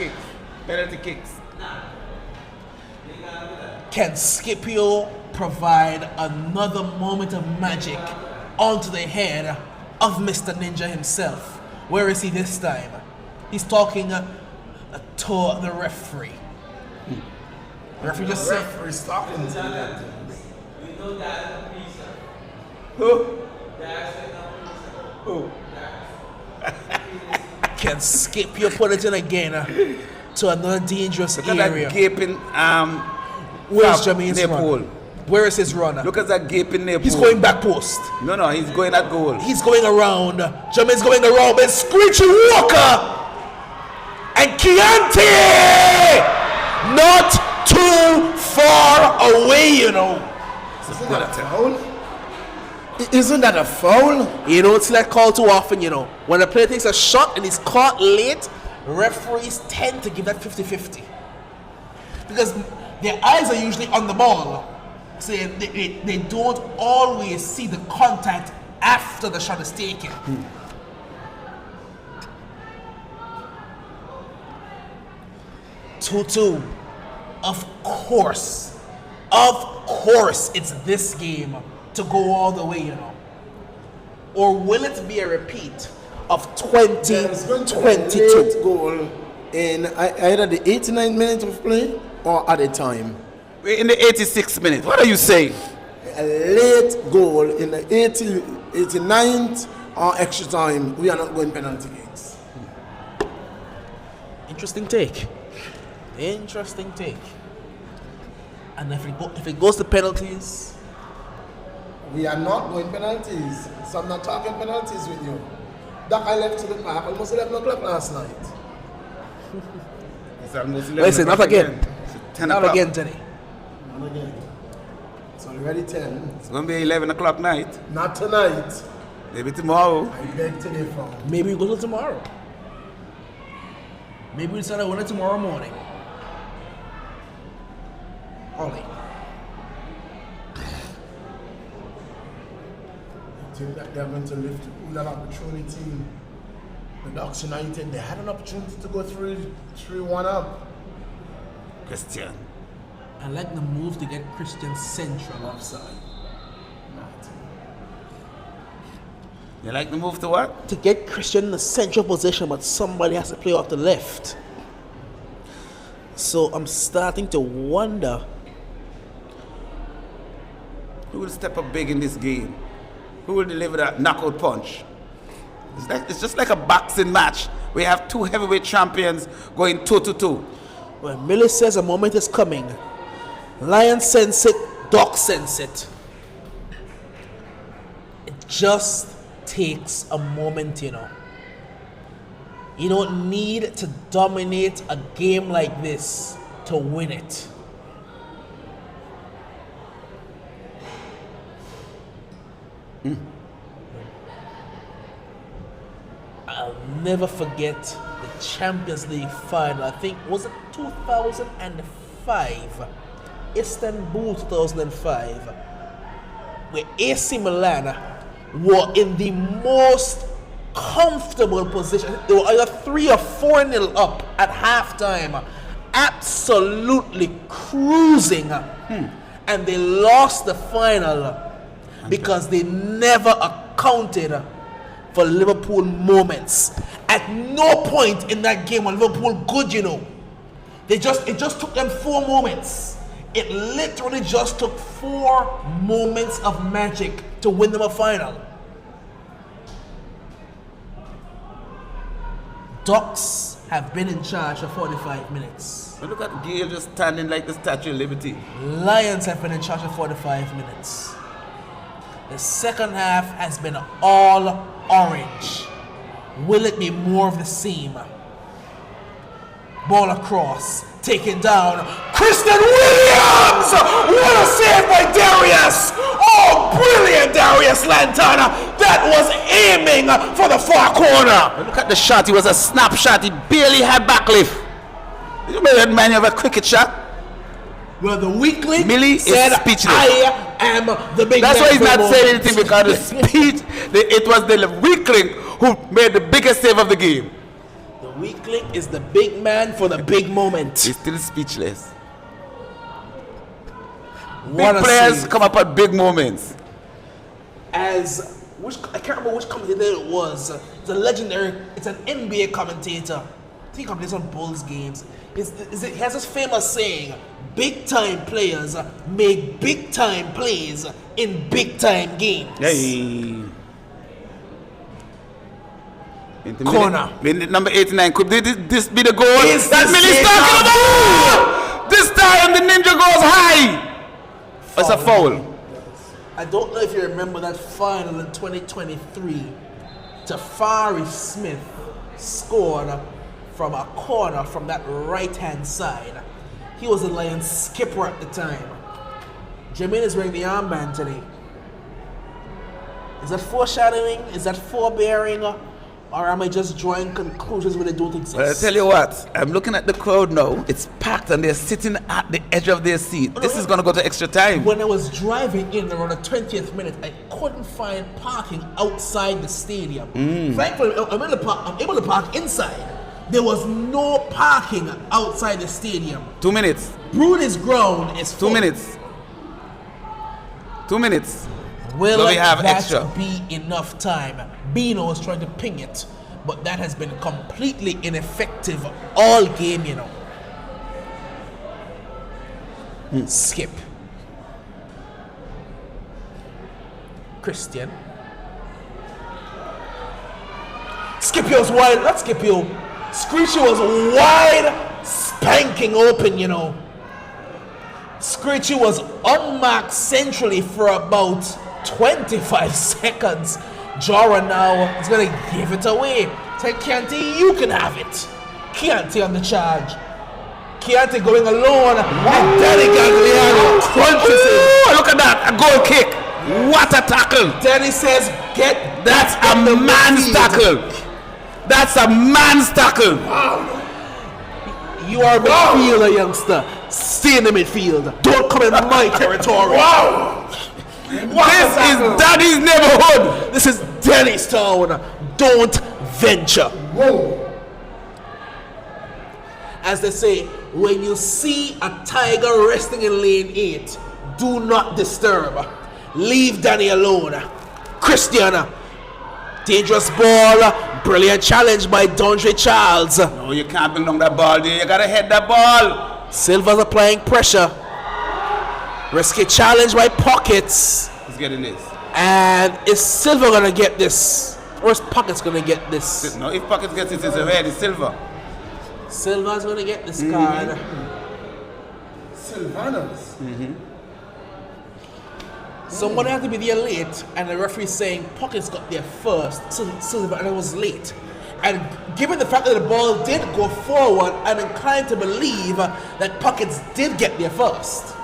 kicks. Can Scipio provide another moment of magic onto the head of Mr. Ninja himself? Where is he this time? He's talking to the referee. The referee just said... Referee's talking to that. Who? Can Scipio put it in again to another dangerous Look at area? that gaping Where's Jermaine's Nepal. run? Where is his runner? Look at that gaping Nepal. He's going back post. No, he's going at goal. He's going around. Jermaine's going around with Screechy Walker and Chianti! Not too far away, you know. Isn't that a foul? Isn't that a foul? You don't see that call too often, you know. When a player takes a shot and he's caught late, referees tend to give that 50-50. Because their eyes are usually on the ball. So they don't always see the contact after the shot is taken. 2-2. Of course, it's this game to go all the way, you know. Or will it be a repeat of There's going to be a 2022? late goal in either the 89th minute of play or at the time. We're in the 86th minute. What are you saying? A late goal in the 89th or extra time. We are not going penalty kicks. Interesting take. And if it goes to penalties, We are not going penalties. So I'm not talking penalties with you. That I left to the park almost 11 o'clock last night. It's almost 11 listen, not o'clock again. It's 10 Not o'clock. again, Jenny. Not again. It's already 10. It's going to be 11 o'clock night. Not tonight. Maybe tomorrow. I beg to differ. Maybe we go till tomorrow. Maybe we decide to win it tomorrow morning. Ollie. I think that they're going to lift that opportunity. The Ducks United, they had an opportunity to go 3-1 up. Christian. I like the move to get Christian central offside. You like the move to what? To get Christian in the central position, but somebody has to play off the left. So I'm starting to wonder. Who will step up big in this game? Who will deliver that knockout punch? It's just like a boxing match. We have two heavyweight champions going toe-to-toe. When Millie says a moment is coming, Lion sense it, Doc sense it. It just takes a moment, you know. You don't need to dominate a game like this to win it. I'll never forget the Champions League final. I think, was it 2005? Istanbul 2005. Where AC Milan were in the most comfortable position. They were either 3 or 4-0 up at halftime. Absolutely cruising. And they lost the final because they never accounted for Liverpool moments. At no point in that game were Liverpool good, you know. It just took them 4 moments. It literally just took 4 moments of magic to win them a final. Ducks have been in charge for 45 minutes. But look at Gale just standing like the Statue of Liberty. Lions have been in charge for 45 minutes. The second half has been all orange. Will it be more of the same? Ball across, taken down. Kristen Williams! What a save by Darius! Oh, brilliant Darius Lantana! That was aiming for the far corner. But look at the shot. It was a snapshot. He barely had backlift. You may remind you of a cricket shot. Well, the weakling Millie said, is speechless. I am the big That's man why he's for not the saying moment. anything, because the speech, it was the weakling who made the biggest save of the game. The weakling is the big man for the big moment. He's still speechless. What Big a players save. come up at big moments. I can't remember which commentator it was. It's a legendary, it's an NBA commentator. I think he commentates on Bulls games. He has this famous saying, big time players make big time plays in big time games. Hey. Corner. Minute number 89. Could this be the goal? Is That this Millie's it talking now? about! This time the ninja goes high. It's a foul. I don't know if you remember that final in 2023. Tafari Smith scored from a corner from that right-hand side. He was the Lions skipper at the time. Jermaine is wearing the armband today. Is that foreshadowing? Is that forebearing? Or am I just drawing conclusions when they don't exist? Well, I tell you what, I'm looking at the crowd now. It's packed and they're sitting at the edge of their seat. This is going to go to extra time. When I was driving in around the 20th minute, I couldn't find parking outside the stadium. Thankfully, I'm able to park inside. There was no parking outside the stadium. 2 minutes. Brudy's ground is full. 2 minutes. 2 minutes. Will So we have that extra. be enough time? Bino was trying to ping it, but that has been completely ineffective all game, you know. Skip. Christian. Scipio's wide, not Scipio. Screechy was wide, spanking open, you know. Screechy was unmarked centrally for about 25 seconds. Jora now is going to give it away. Say, Chianti, you can have it. Chianti on the charge. Chianti going alone. And Danny Gagliano crunches him. Ooh, look at that, a goal kick. What a tackle. Danny says, get That's that a in the man's midfield. tackle. That's a man's tackle. You are a midfielder, youngster. Stay in the midfield. Don't come in my territory. Wow. This is Daddy's neighborhood. This is Danny's town. Don't venture. Whoa. As they say, when you see a tiger resting in lane 8, do not disturb. Leave Danny alone. Christian, dangerous ball. Brilliant challenge by Dondre Charles. No, you can't bring down that ball there. You gotta head that ball. Silva's applying pressure. Risky challenge by Pockets. He's getting this. And is Silva gonna get this? Or is Pockets gonna get this? No, if Pockets gets it, it's already silver. Silva's gonna get this card. Sylvanas. Someone had to be there late, and the referee saying Pockets got there first, so Silva, and it was late. And given the fact that the ball did go forward, I'm inclined to believe that Pockets did get there first.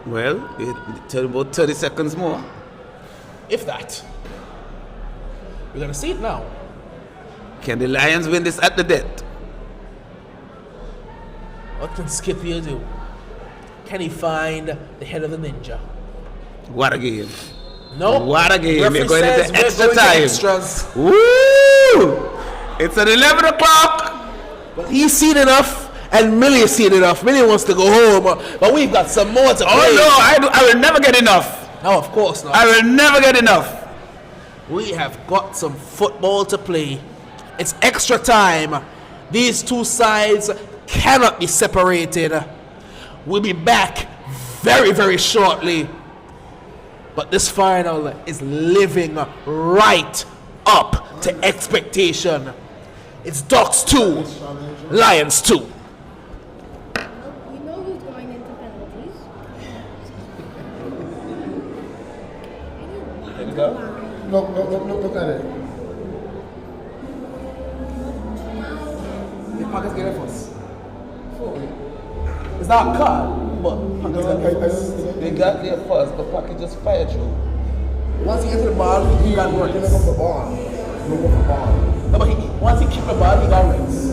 Well, about 30 seconds more. If that. We're gonna see it now. Can the Lions win this at the death? What can Scipio do? Can he find the head of the ninja? What a game. No. What a game. Referee We're going says into we're extra going to time. extras. Woo! It's at 11 o'clock. But he's seen enough, and Millie's seen enough. Millie wants to go home, but we've got some more to play. Oh no, I will never get enough. No, of course not. I will never get enough. We have got some football to play. It's extra time. These two sides cannot be separated. We'll be back very, very shortly. But this final is living right up to expectation. It's Ducks 2, Lions 2. You know who's going into penalties? There we go. Look at it. The Packers get it first. It's not a card, but Packers got it first. They got there first, but Pocket just fired through. Once he gets the ball, he got Look rights. at the ball. Look at the ball. No, but once he kicked the ball, he got rights.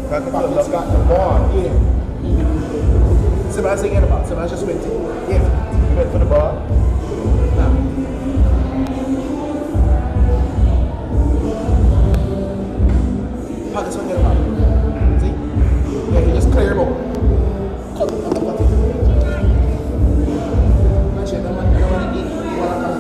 Pockets got the ball. Yeah. Somebody's thinking about. Somebody's just waiting. Yeah. Wait for the ball. Now. Pockets don't get about. See? Yeah, he just clear him out. Cut. Actually, I don't want to eat. You want to come?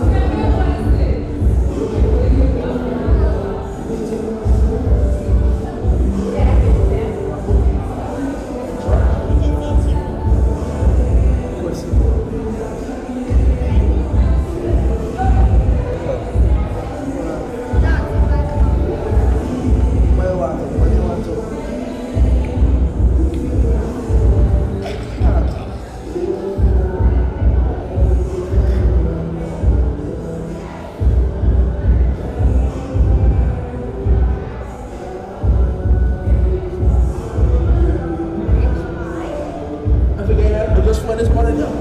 I just want this money now.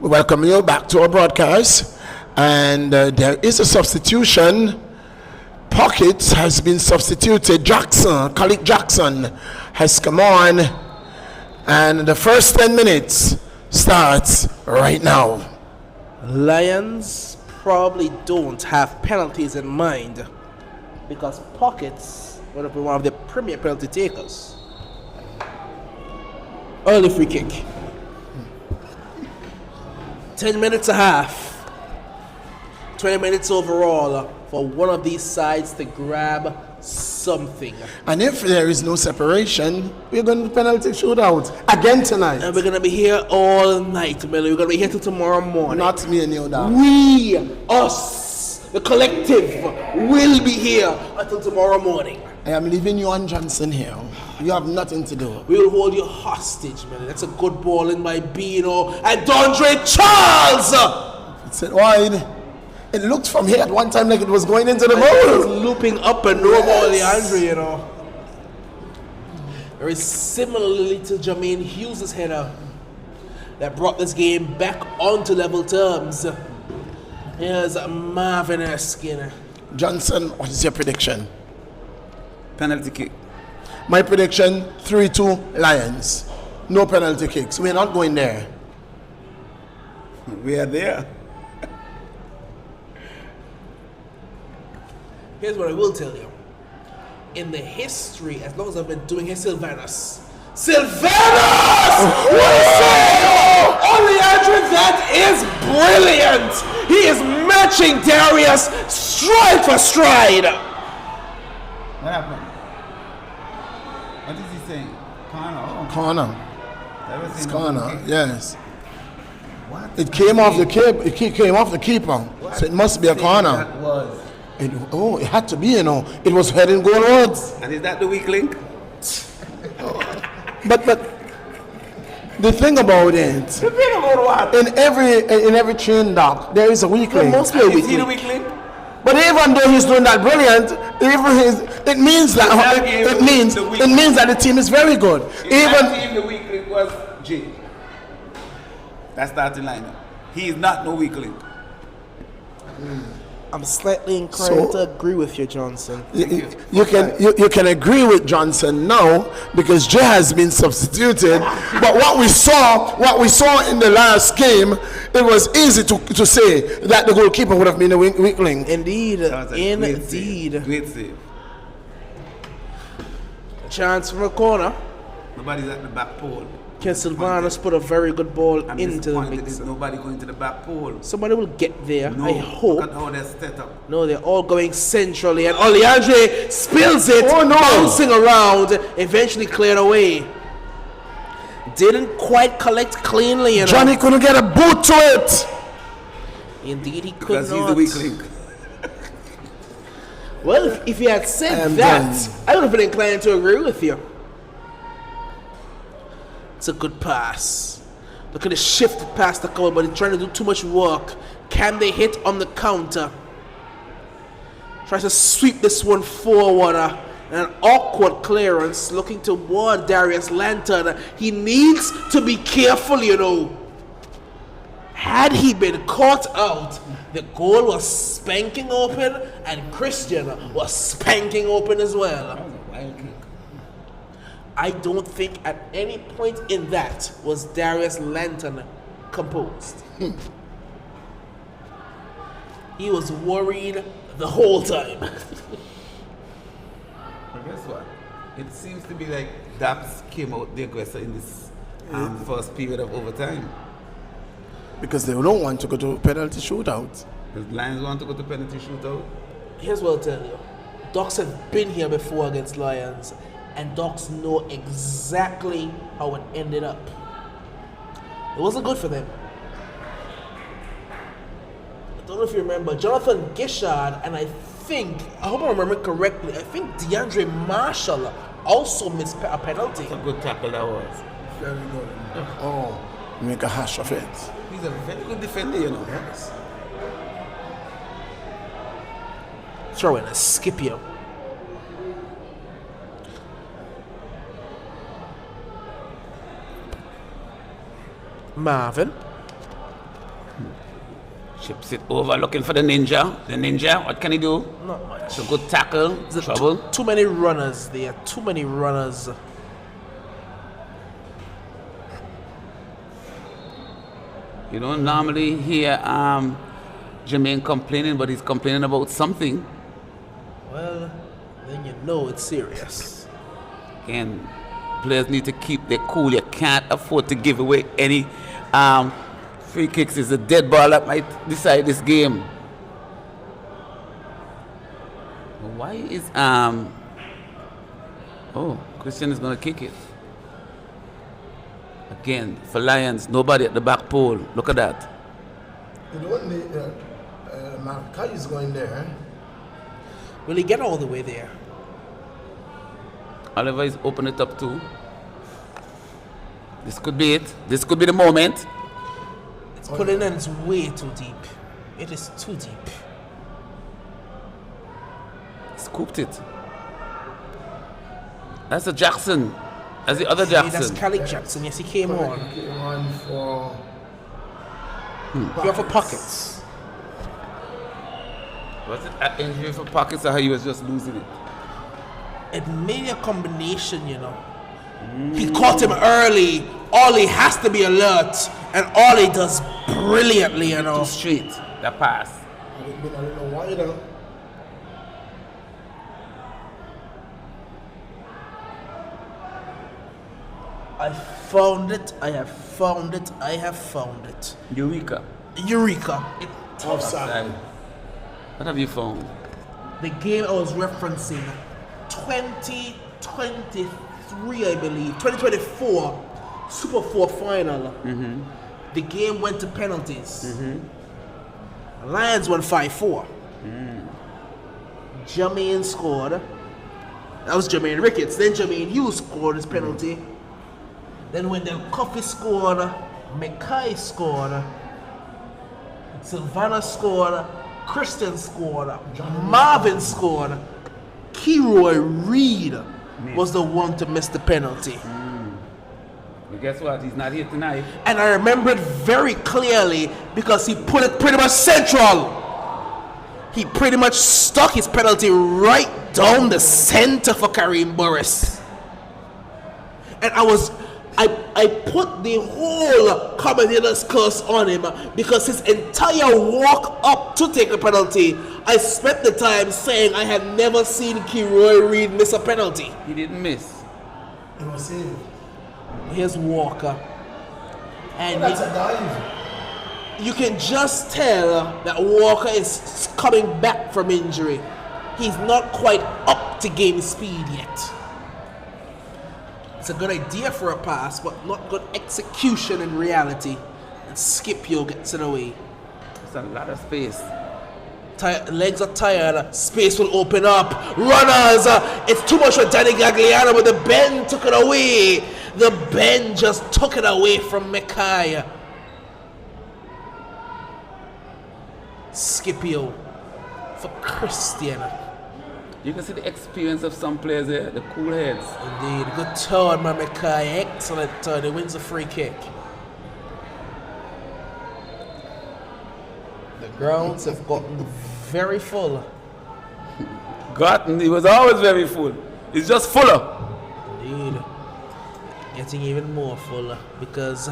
We welcome you back to our broadcast. And there is a substitution. Pocket has been substituted. Khalid Jackson has come on. And the first 10 minutes starts right now. Lions probably don't have penalties in mind because Pockets would have been one of the premier penalty takers. Early free kick. 10 minutes a half. 20 minutes overall for one of these sides to grab something. And if there is no separation, we're going to penalty shootout again tonight. And we're going to be here all night, Millie. We're going to be here till tomorrow morning. Not me and you, dog. We, us, the collective, will be here until tomorrow morning. I am leaving you and Johnson here. You have nothing to do. We will hold you hostage, man. That's a good ball in by Bino and Dondre Charles. It's wide. It looked from here at one time like it was going into the It was goal. looping up and no ball, Leandre, you know. Very similarly to Jermaine Hughes' header that brought this game back onto level terms. Here's Marvin Erskine. Johnson, what is your prediction? Penalty kick. My prediction, 3-2 Lions. No penalty kicks. We're not going there. We are there. Here's what I will tell you. In the history, as long as I've been doing here, Sylvanus! What a save! Oh, Leandre, that is brilliant! He is matching Darius stride for stride! What happened? What is he saying? Corner. Corner. It's corner, yes. What? It came off the keeper. It came off the keeper. So it must be a corner. That was. It had to be, you know. It was heading goalwards. And is that the weak link? But the thing about it, The thing about what? in every train dock, there is a weak link. must be a Is weak he the link. weak link? But even though he's doing that brilliant, it means that it means that the team is very good. Even the weak link was J. That's starting lineup. He is not no weak link. I'm slightly inclined So- to agree with you, Johnson. you can agree with Johnson now because Jay has been substituted. But what we saw in the last game, it was easy to say that the goalkeeper would have been a weak link. Indeed, That was a great indeed. save. Great save. Chance from a corner. Nobody's at the back pole. Can Sylvanus put a very good ball I'm into the disappointed mix? there's nobody going to the back pole. Somebody will get there, No, I hope. Look at how they're set up. No, they're all going centrally, and Oleandre spills it, Oh, no. bouncing around, eventually cleared away. Didn't quite collect cleanly, you know. Johnny couldn't get a boot to it. Indeed, he could Because he's not. the weak link. Well, if you had said I'm that, done. I would have been inclined to agree with you. It's a good pass. Look at the shift past the cover, but he's trying to do too much work. Can they hit on the counter? Tries to sweep this one forward. An awkward clearance looking toward Darius Lantern. He needs to be careful, you know. Had he been caught out, the goal was spanking open and Christian was spanking open as well. That was a wild kick. I don't think at any point in that was Darius Lantern composed. He was worried the whole time. But guess what? It seems to be like Daps came out the aggressor in this first period of overtime. Because they don't want to go to penalty shootout. The Lions want to go to penalty shootout. Here's what I'll tell you. Docs have been here before against Lions, and Docs know exactly how it ended up. It wasn't good for them. I don't know if you remember, Jonathan Guishard, and I hope I remember correctly, I think DeAndre Marshall also missed a penalty. It's a good tackle that was. Very good. Oh, make a hash of it. He's a very good defender, you know. Yes. Throw in a Scipio. Marvin. Chips it over, looking for the ninja. The ninja, what can he do? Not much. It's a good tackle. There's Trouble. too many runners there. Too many runners. You don't normally hear Jermaine complaining, but he's complaining about something. Well, then you know it's serious. And players need to keep their cool. You can't afford to give away any free kicks. It's a dead ball that might decide this game. Why is Christian is gonna kick it again for Lions? Nobody at the back pole. Look at that. You know, Markai is going there. Will he get all the way there? Oliver is opening it up too. This could be it. This could be the moment. It's putting in, it's way too deep. It is too deep. Scooped it. That's a Jackson. That's the other See, Jackson. that's Calic Jackson. Yes, he came on. He came on for You're for pockets. Was it an injury for pockets or he was just losing it? It made a combination, you know. He caught him early. Ollie has to be alert, and Ollie does brilliantly, you know. Too straight. That pass. I don't know why, you know. I found it. I have found it. I have found it. Eureka. Eureka. Offside. What have you found? The game I was referencing, 2023, I believe, 2024 Super 4 final. The game went to penalties. Lions won 5-4. Jermaine scored. That was Jermaine Ricketts. Then Jermaine Hughes scored his penalty. Then when Del Coffey scored, Mackay scored, Silvana scored, Christian scored, Marvin scored, Keroy Reed was the one to miss the penalty. But guess what? He's not here tonight. And I remember it very clearly because he put it pretty much central. He pretty much stuck his penalty right down the center for Kareem Burris. And I put the whole commentator's curse on him because his entire walk up to take the penalty, I spent the time saying I had never seen Keroy Reed miss a penalty. He didn't miss. It was saved. Here's Walker. And That's a dive. you can just tell that Walker is coming back from injury. He's not quite up to game speed yet. It's a good idea for a pass, but not good execution in reality. And Scipio gets it away. It's a lot of space. Legs are tired, space will open up. Runners, it's too much for Danny Gagliano, but the bend took it away. The bend just took it away from Mackay. Scipio for Christian. You can see the experience of some players there, the cool heads. Indeed, good turn by Mackay, excellent turn. He wins a free kick. The grounds have gotten very full. He was always very full. He's just fuller. Indeed. Getting even more full because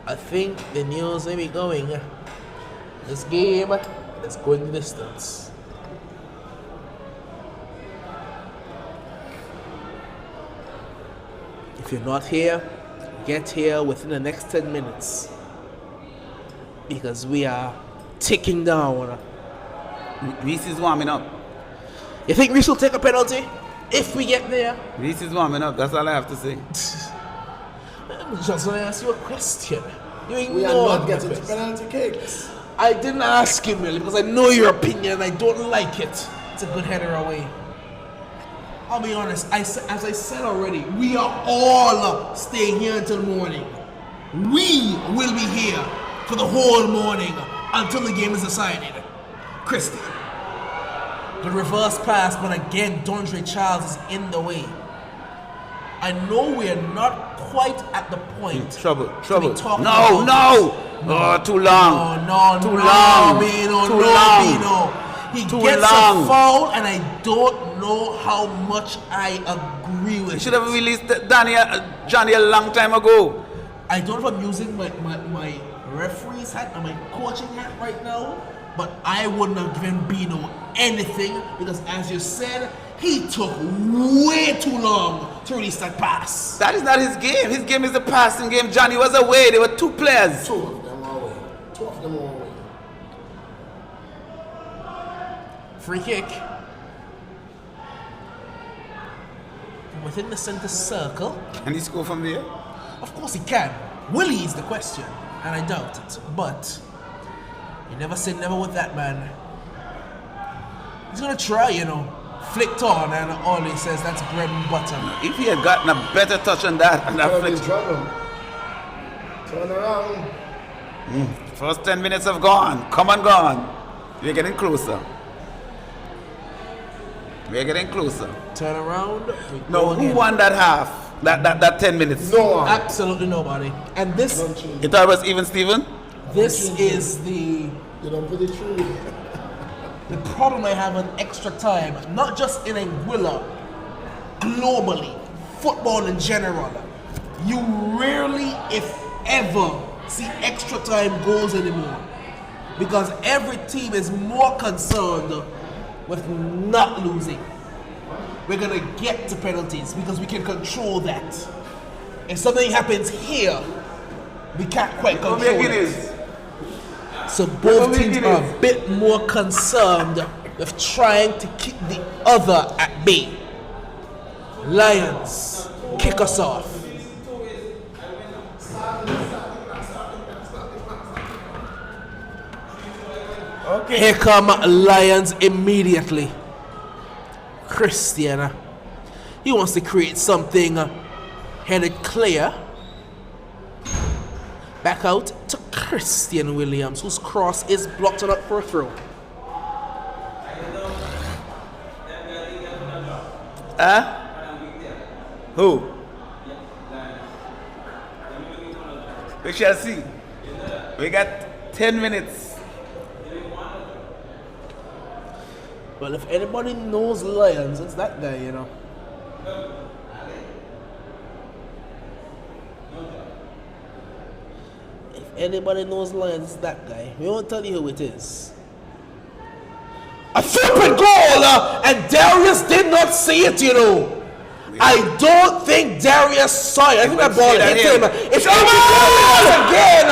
I think the news may be going. This game is going the distance. If you're not here, get here within the next 10 minutes. Because we are ticking down. Reese is warming up. You think Reese will take a penalty if we get there? Reese is warming up. That's all I have to say. I'm just going to ask you a question. You We are ignored not my getting question. penalty kicks. I didn't ask him really because I know your opinion and I don't like it. It's a good header away. I'll be honest, as I said already, we are all staying here until morning. We will be here for the whole morning until the game is decided. Christian. The reverse pass, but again, Dondre Charles is in the way. I know we are not quite at the point. Trouble. to be talking No. about Oh, too long. No, Too long. Bino, Too no, long. Bino. He Too gets long. a foul, and I don't know how much I agree with You should it. have released Johnny a long time ago. I don't know if I'm using my referee's hat and my coaching hat right now, but I wouldn't have given Bino anything because, as you said, he took way too long to release that pass. That is not his game. His game is the passing game. Johnny was away. There were two players. Two of them are away. Two of them are away. Free kick. From within the center circle. Can he score from there? Of course he can. Will he is the question, and I doubt it. But you never say never with that man. He's gonna try, flicked on, and all he says that's bread and butter. If he had gotten a better touch on that, and that flick. Turn around. First 10 minutes have gone. Come on, gone. We're getting closer. We're getting closer. Turn around. No, who won that half? That 10 minutes? No one. Absolutely nobody. And this You thought it was even, Steven? is the You don't put it through. the problem I have on extra time, not just in Anguilla, globally, football in general. You rarely, if ever, see extra time goals anymore. Because every team is more concerned with not losing. We're gonna get to penalties because we can control that. If something happens here, we can't quite control it. So both teams are a bit more concerned with trying to keep the other at bay. Lions, kick us off. Okay. Here come Lions immediately. Christian, he wants to create something headed clear. Back out to Christian Williams, whose cross is blocked and up for a throw. Who? We shall see. We got 10 minutes. Well, if anybody knows Lions, it's that guy, If anybody knows Lions, it's that guy. We won't tell you who it is. A flipping goal! And Darius did not see it, I don't think Darius saw it. I think that ball hit him. It's again!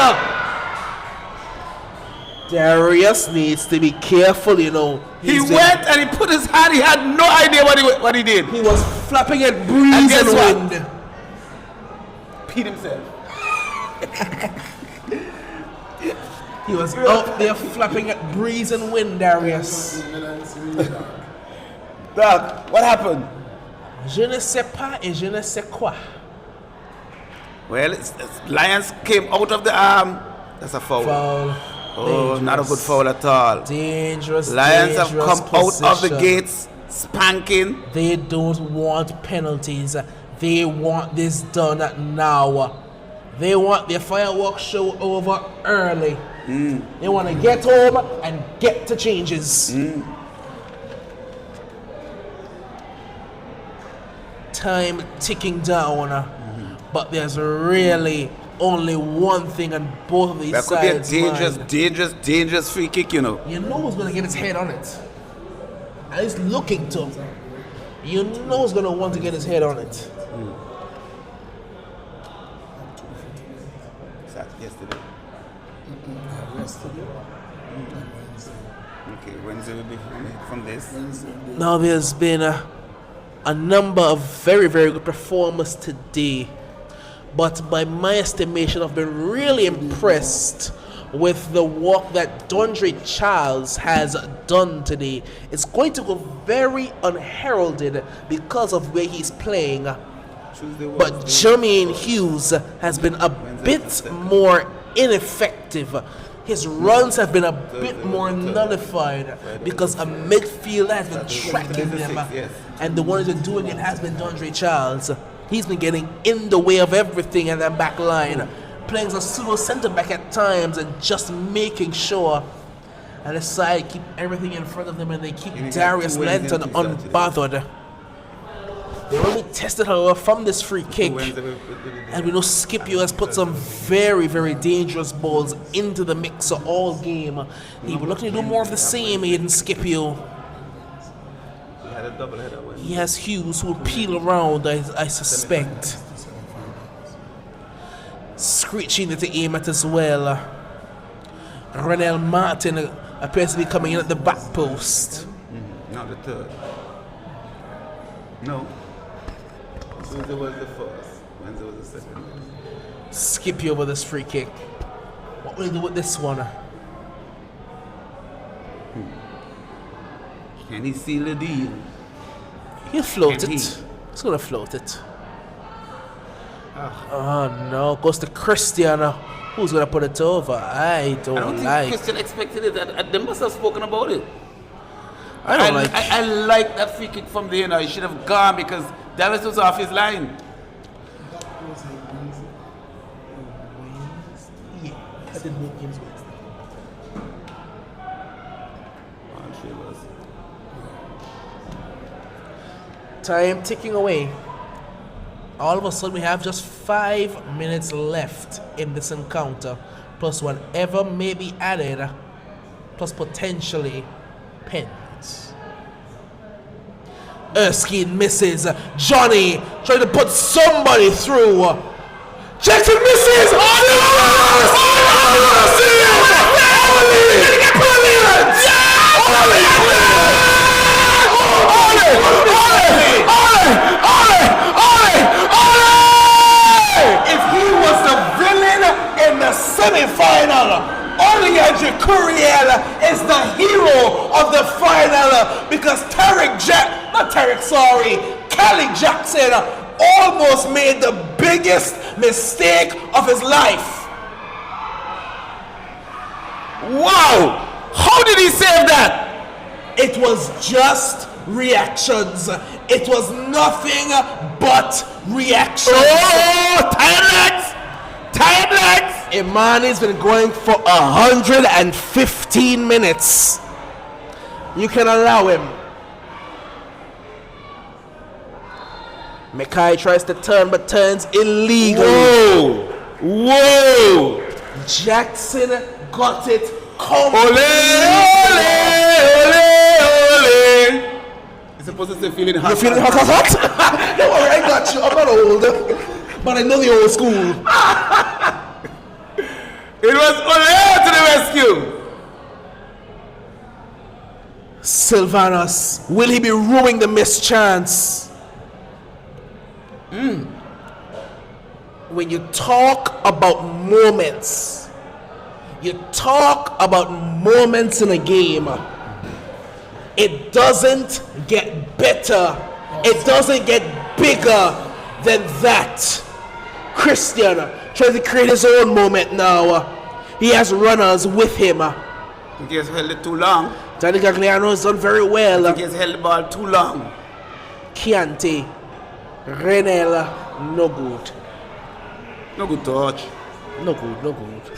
Darius needs to be careful, He went and he put his hand. He had no idea what he did. He was flapping at breeze and wind. Peed himself. He was out there flapping at breeze and wind, Darius. Doug, what happened? Je ne sais pas et je ne sais quoi. Well, Lions came out of the arm. That's a foul. Foul. Oh, Dangerous. not a good foul at all. Dangerous. Lions have dangerous come out of the position. gates spanking. They don't want penalties. They want this done now. They want their fireworks show over early. They want to get home and get to changes. Time ticking down, but there's really only one thing on both of these That could be a sides. dangerous free kick, You know who's going to get his head on it. And he's looking to. You know who's going to want to get his head on it. Is that yesterday? Okay, Wednesday will be from this. Now there's been a number of very, very good performers today. But by my estimation, I've been really impressed with the work that Dondre Charles has done today. It's going to go very unheralded because of where he's playing. But Jermaine Hughes has been a bit more ineffective. His runs have been a bit more nullified because a midfielder has been tracking them. And the one who's been doing it has been Dondre Charles. He's been getting in the way of everything in that back line, playing as a pseudo centre back at times and just making sure and the side keep everything in front of them and they keep Darius Lenton unbothered. They only tested her from this free kick, and we know Scipio has put some very, very dangerous balls into the mixer all game. He would look to do more of the same, Aiden Scipio. He has Hughes who will peel around, I suspect. Screeching to aim at as well. Renel Martin appears to be coming in at the back post. Not the third. No. Wednesday was the first. Wednesday was the second. Scipio with this free kick. What will he do with this one? Can he seal the deal? He'll float it. He's gonna float it. Oh no, goes to Christian. Who's gonna put it over? I don't think Christian expected it. They must have spoken about it. I like that free kick from there. He should have gone because Dallas was off his line. Yeah, I did both games Wednesday. Time ticking away. All of a sudden we have just 5 minutes left in this encounter, plus whatever may be added, plus potentially pens. Erskine misses. Johnny trying to put somebody through. Jackson misses. If he was the villain in the semi-final, Oliandre Curiel is the hero of the final because Kelly Jackson almost made the biggest mistake of his life. Wow! How did he save that? It was just reactions. It was nothing but reactions. Oh, tired legs! Imani's been going for 115 minutes. You can allow him. Mackay tries to turn but turns illegally. Whoa! Jackson got it. Ole! You're supposed to say feeling hot. You're feeling hot? Don't worry, I got you. I'm not old, but I know the old school. It was Ole to the rescue. Sylvanus, will he be ruining the missed chance? When you talk about moments, in a game, it doesn't get better, it doesn't get bigger than that. Christian tries to create his own moment now. He has runners with him. He has held it too long. Danny Gagliano has done very well. He has held the ball too long. Chianti, Renel, no good. No good touch. No good.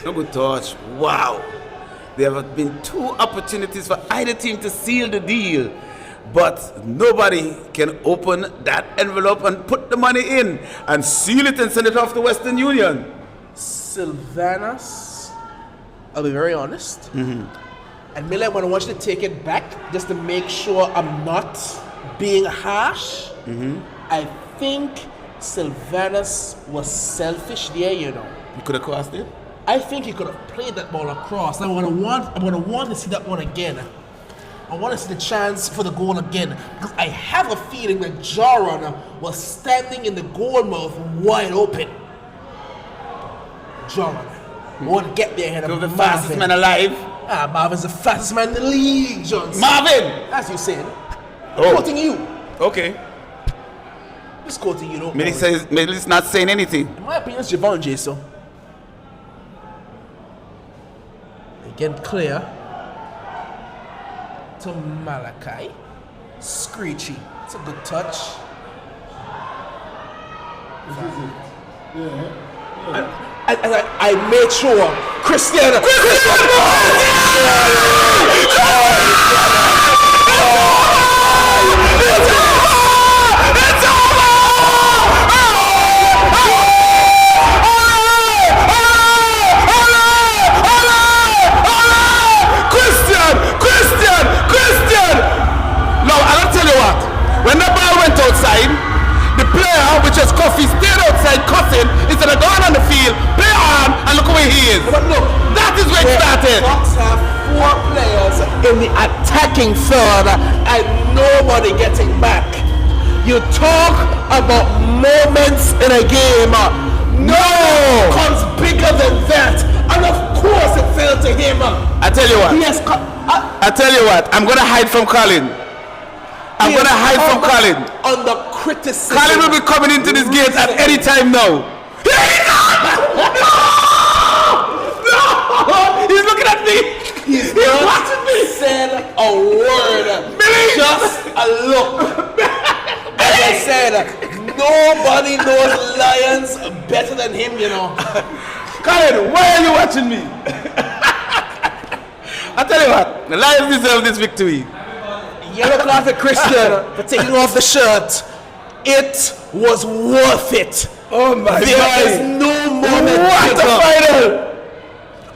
No good touch. Wow. There have been 2 opportunities for either team to seal the deal, but nobody can open that envelope and put the money in and seal it and send it off to Western Union. Sylvanus, I'll be very honest. And maybe I want to watch to take it back just to make sure I'm not being harsh. I think Sylvanus was selfish there, you know. You could have crossed it? I think he could have played that ball across. I'm gonna want to see that one again. I want to see the chance for the goal again because I have a feeling that Jaron was standing in the goal mouth wide open. Jaron won't get there ahead of the Marvin. fastest man alive. Marvin's the fastest man in the league, Johnson. Marvin! As you said. Oh. Quoting you. Okay. Just quoting you, don't Maybe he's not saying anything. In my opinion, it's Javon Jason. Again, clear to Malachi. Screechy. It's a good touch. I made sure Christian. When the ball went outside, the player, which is Coffee, stayed outside cussing instead of going on the field, play on, and look where he is. But look, that is where it started. Bucks have 4 players in the attacking third and nobody getting back. You talk about moments in a game. No comes bigger than that. And of course it fell to him. I tell you what. Yes, I tell you what. I'm going to hide from Colin. I'm going to hide from Colin. Under criticism. Colin will be coming into this gate at any time now. Here he comes! No! He's looking at me. He's watching me. Said a word. Billy. Just a look. As I said, nobody knows Lions better than him, you know. Colin, why are you watching me? I tell you what, the Lions deserve this victory. Yellow card for Christian for taking off the shirt. It was worth it. Oh my God. There is no moment. What a final!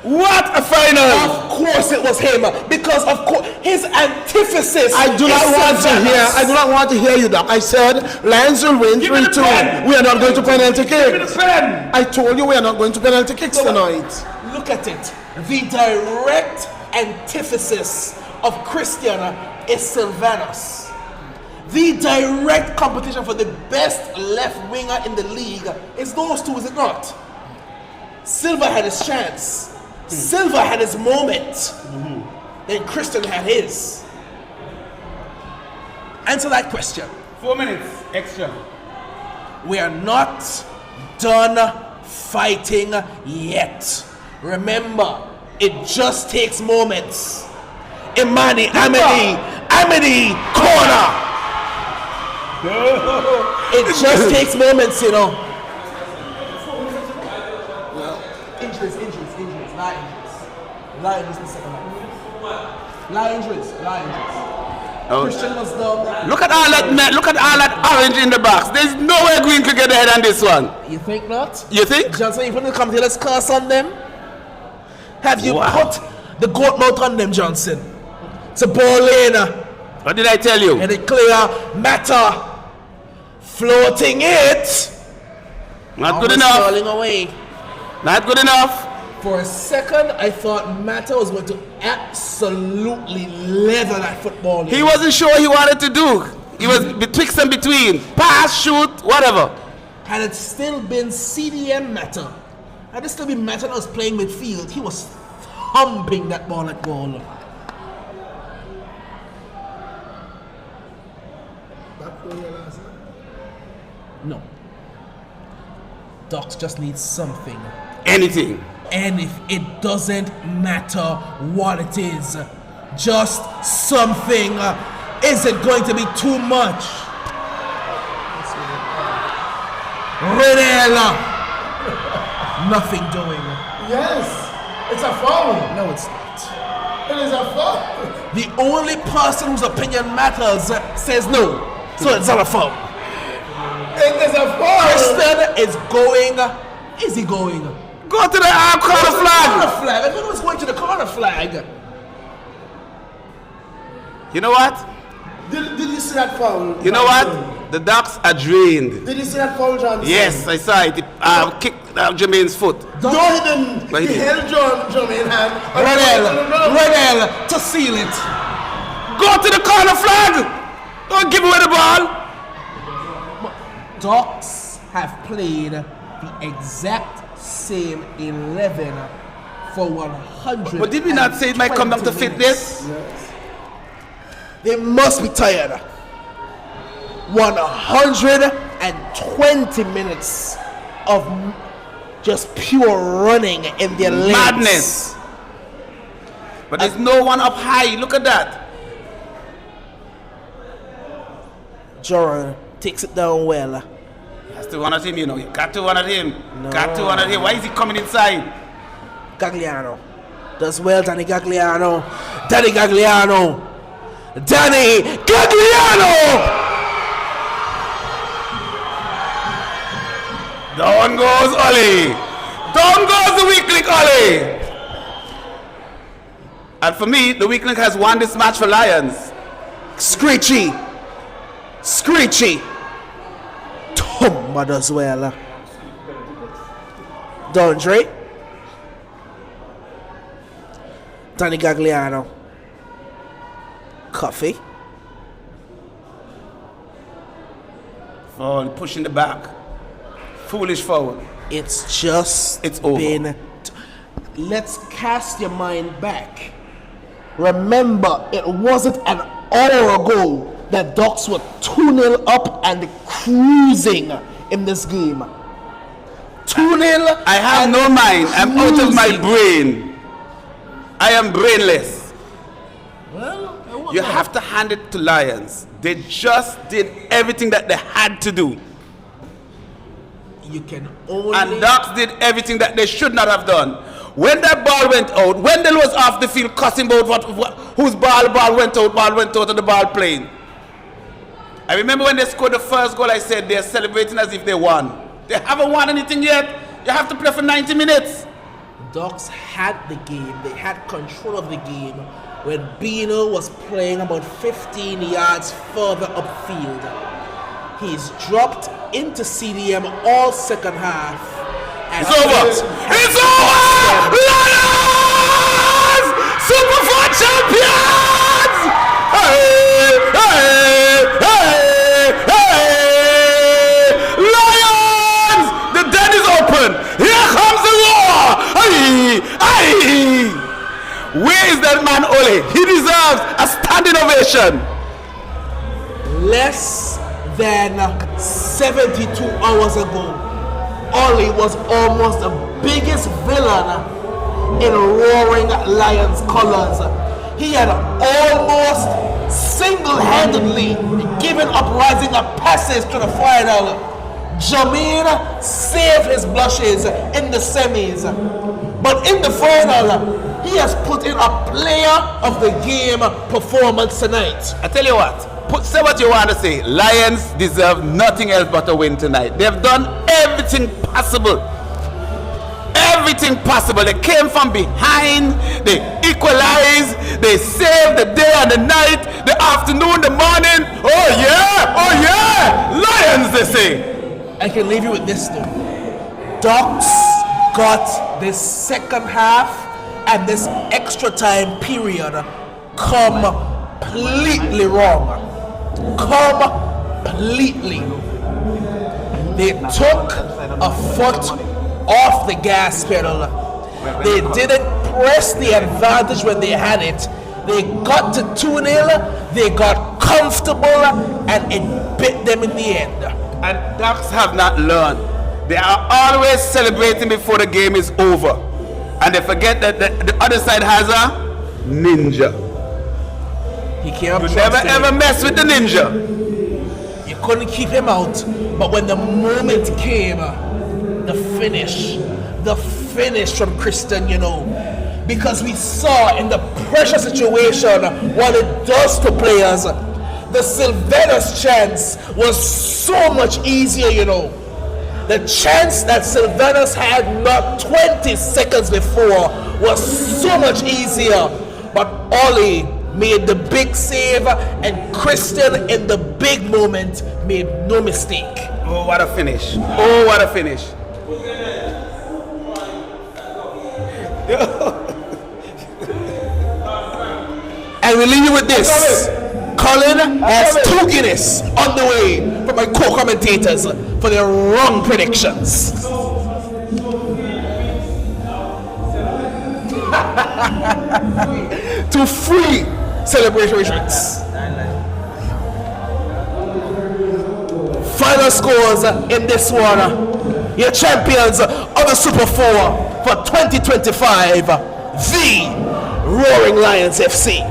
What a final! Of course it was him, because of course his antithesis. I do not want to hear you, Doc. I said Lions will win 3-2. We are not going to penalty kicks. I told you we are not going to penalty kicks tonight. Look at it. The direct antithesis of Christian is Sylvanus. The direct competition for the best left winger in the league is those two, is it not? Silva had his chance. Silva had his moment. Then Christian had his. Answer that question. 4 minutes extra. We are not done fighting yet. Remember, it just takes moments. Imani, Amity, corner. It just takes moments, you know. Injuries, lie injuries the second half. Lie injuries. Christian was down. Look at all that orange in the box. There's no way Green could get ahead on this one. You think not? You think? Johnson, you put the commentators curse on them? Have you put the goat mouth on them, Johnson? It's a ball in. What did I tell you? And it clear matter. Floating it. Not good enough. Falling away. Not good enough. For a second, I thought Mata was going to absolutely leather that football. He wasn't sure what he wanted to do. He was betwixt and between. Pass, shoot, whatever. Had it still been CDM Mata, had it still been Mata that was playing midfield, he was thumping that ball at goal. No. Docs just needs something. Anything. And if it doesn't matter what it is, just something. Is it going to be too much? Renella. Nothing doing. Yes, it's a foul. No, it's not. It is a foul. The only person whose opinion matters says no. So it's not a foul. It is a foul. Christian is going. Is he going? Go to the corner flag. Corner flag. I thought it was going to the corner flag. You know what? Did you see that foul? You know what? The Ducks are drained. Did you see that foul, Johnson? Yes, I saw it. It kicked Jermaine's foot. No, he didn't. But he He did. held Jermaine hand. Renel to seal it. Go to the corner flag. Don't give away the ball. Ducks have played the exact same 11 for 100. But did we not say it might come down to fitness? Yes. They must be tired. 120 minutes of just pure running in their legs. Madness. But there's no one up high. Look at that. Joran takes it down well. Has to one at him, you know. You got to one at him. Got to one at him. Why is he coming inside? Gagliano does well. Danny Gagliano. Danny Gagliano. Danny Gagliano. Down goes Ollie. Down goes the weak link Ollie. And for me, the weak link has won this match for Lions. Screechy. Screechy. Tomba does well. Dondre. Danny Gagliano. Coffee. Foul, pushing the back. Foolish foul. It's just It's over. been. Let's cast your mind back. Remember, it wasn't an hour ago that Ducks were 2-0 up and cruising in this game. 2-0. I have no mind. I'm out of my brain. I am brainless. Well, You have to hand it to Lions. They just did everything that they had to do. you can only. And Ducks did everything that they should not have done. When that ball went out, Wendell was off the field cussing about whose ball went out, and the ball playing. I remember when they scored the first goal, I said they're celebrating as if they won. They haven't won anything yet. You have to play for 90 minutes. Ducks had the game. They had control of the game when Bino was playing about 15 yards further upfield. He's dropped into CDM all second half. And It's over. It's over! Lions! Super 4 champions! Hey! Hey! Hey! Hey! Lions! The den is open. Here comes the war! Hey! Hey! Where is that man, Ole? He deserves a standing ovation. Less than 72 hours ago, Ollie was almost the biggest villain in roaring Lions colors. He had almost single-handedly given Uprising a passage to the final. Jermaine saved his blushes in the semis, but in the final, he has put in a player of the game performance tonight. I tell you what, say what you want to say. Lions deserve nothing else but a win tonight. They've done everything possible. Everything possible. They came from behind, they equalized, they saved the day and the night, the afternoon, the morning. Oh yeah, Lions, they say. I can leave you with this though. Ducks got this second half and this extra time period completely wrong. Completely. They took a foot off the gas pedal. They didn't press the advantage when they had it. They got to 2-0, they got comfortable, and it bit them in the end. And Ducks have not learned. They are always celebrating before the game is over. And they forget that the other side has a ninja. He can't You never ever mess with the ninja. You couldn't keep him out, but when the moment came, the finish from Christian, because we saw in the pressure situation what it does to players. The Sylvanus chance was so much easier, The chance that Sylvanus had not 20 seconds before was so much easier, but Ollie made the big save, and Christian in the big moment made no mistake. Oh, what a finish. Oh, what a finish. And we leave you with this. Colin has 2 Guinness on the way from my co-commentators for their wrong predictions. To free celebrations. Final scores in this one. Your champions of the Super 4 for 2025, the Roaring Lions FC.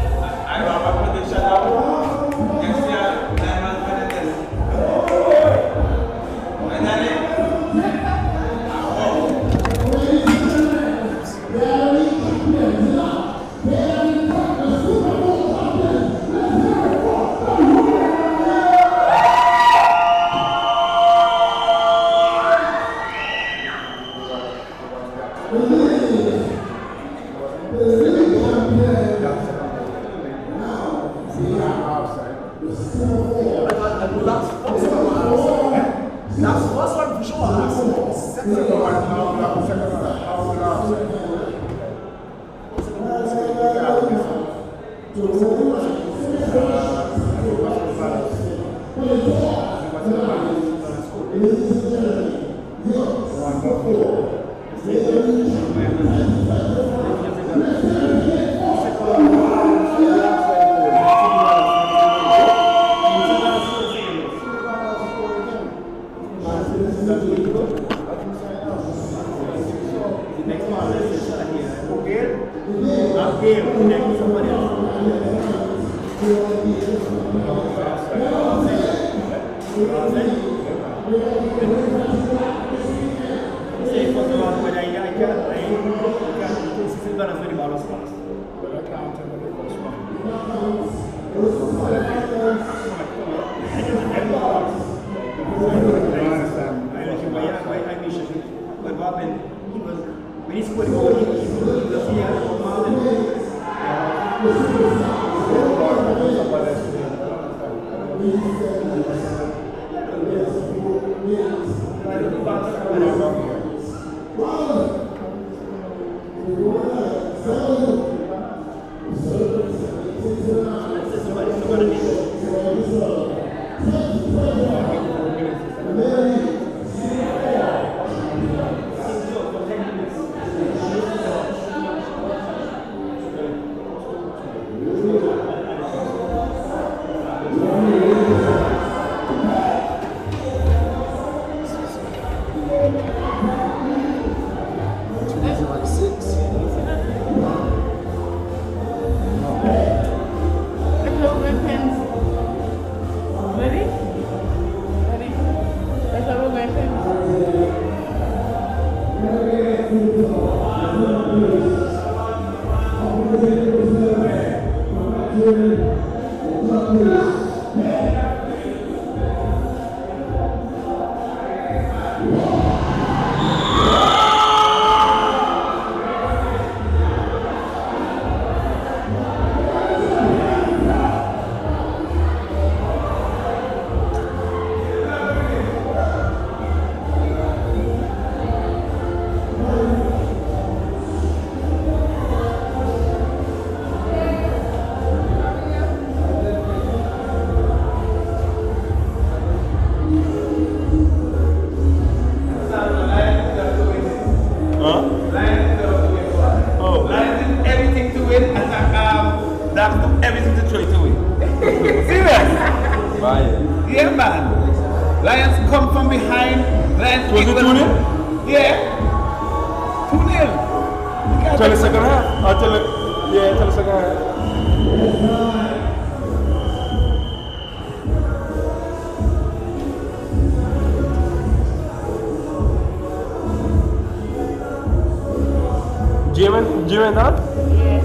Jim that? Yeah.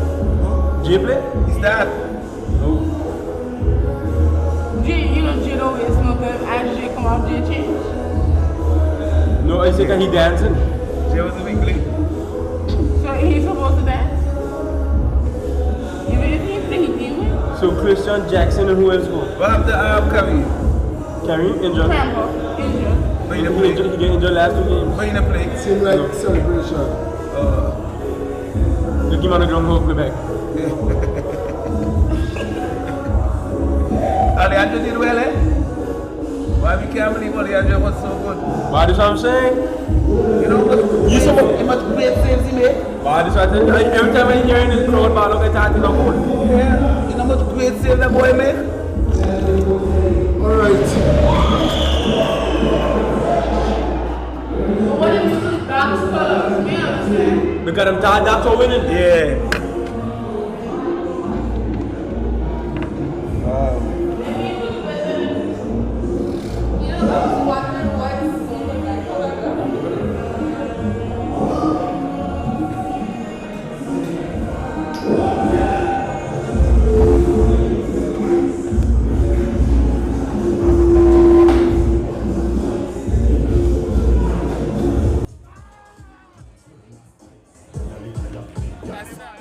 Jay play? Is that? No. Jay, you know Jay always smoke him as Jay come out, Jay change. No, I think he dancing. Jay was a weekly. So he's supposed to dance? You really think he with? So Christian Jackson and who else go? What happened to Kareem? Kareem injured. Crambo, injured. But he didn't play. He get injured last 2 games. But he didn't play. Seems like celebration. Look him on the ground, hopefully back. Alejandro did well, eh? Why we can't believe Alejandro was so good? But that's what I'm saying. You know how much great saves he made? But that's what I tell you. Every time I hear in the crowd, ball look at that, it's not good. Yeah. You know how much great saves that boy made? Alright. What if you do dance colors? Me understand. Because I'm tired, that's all winning. Yeah. That's not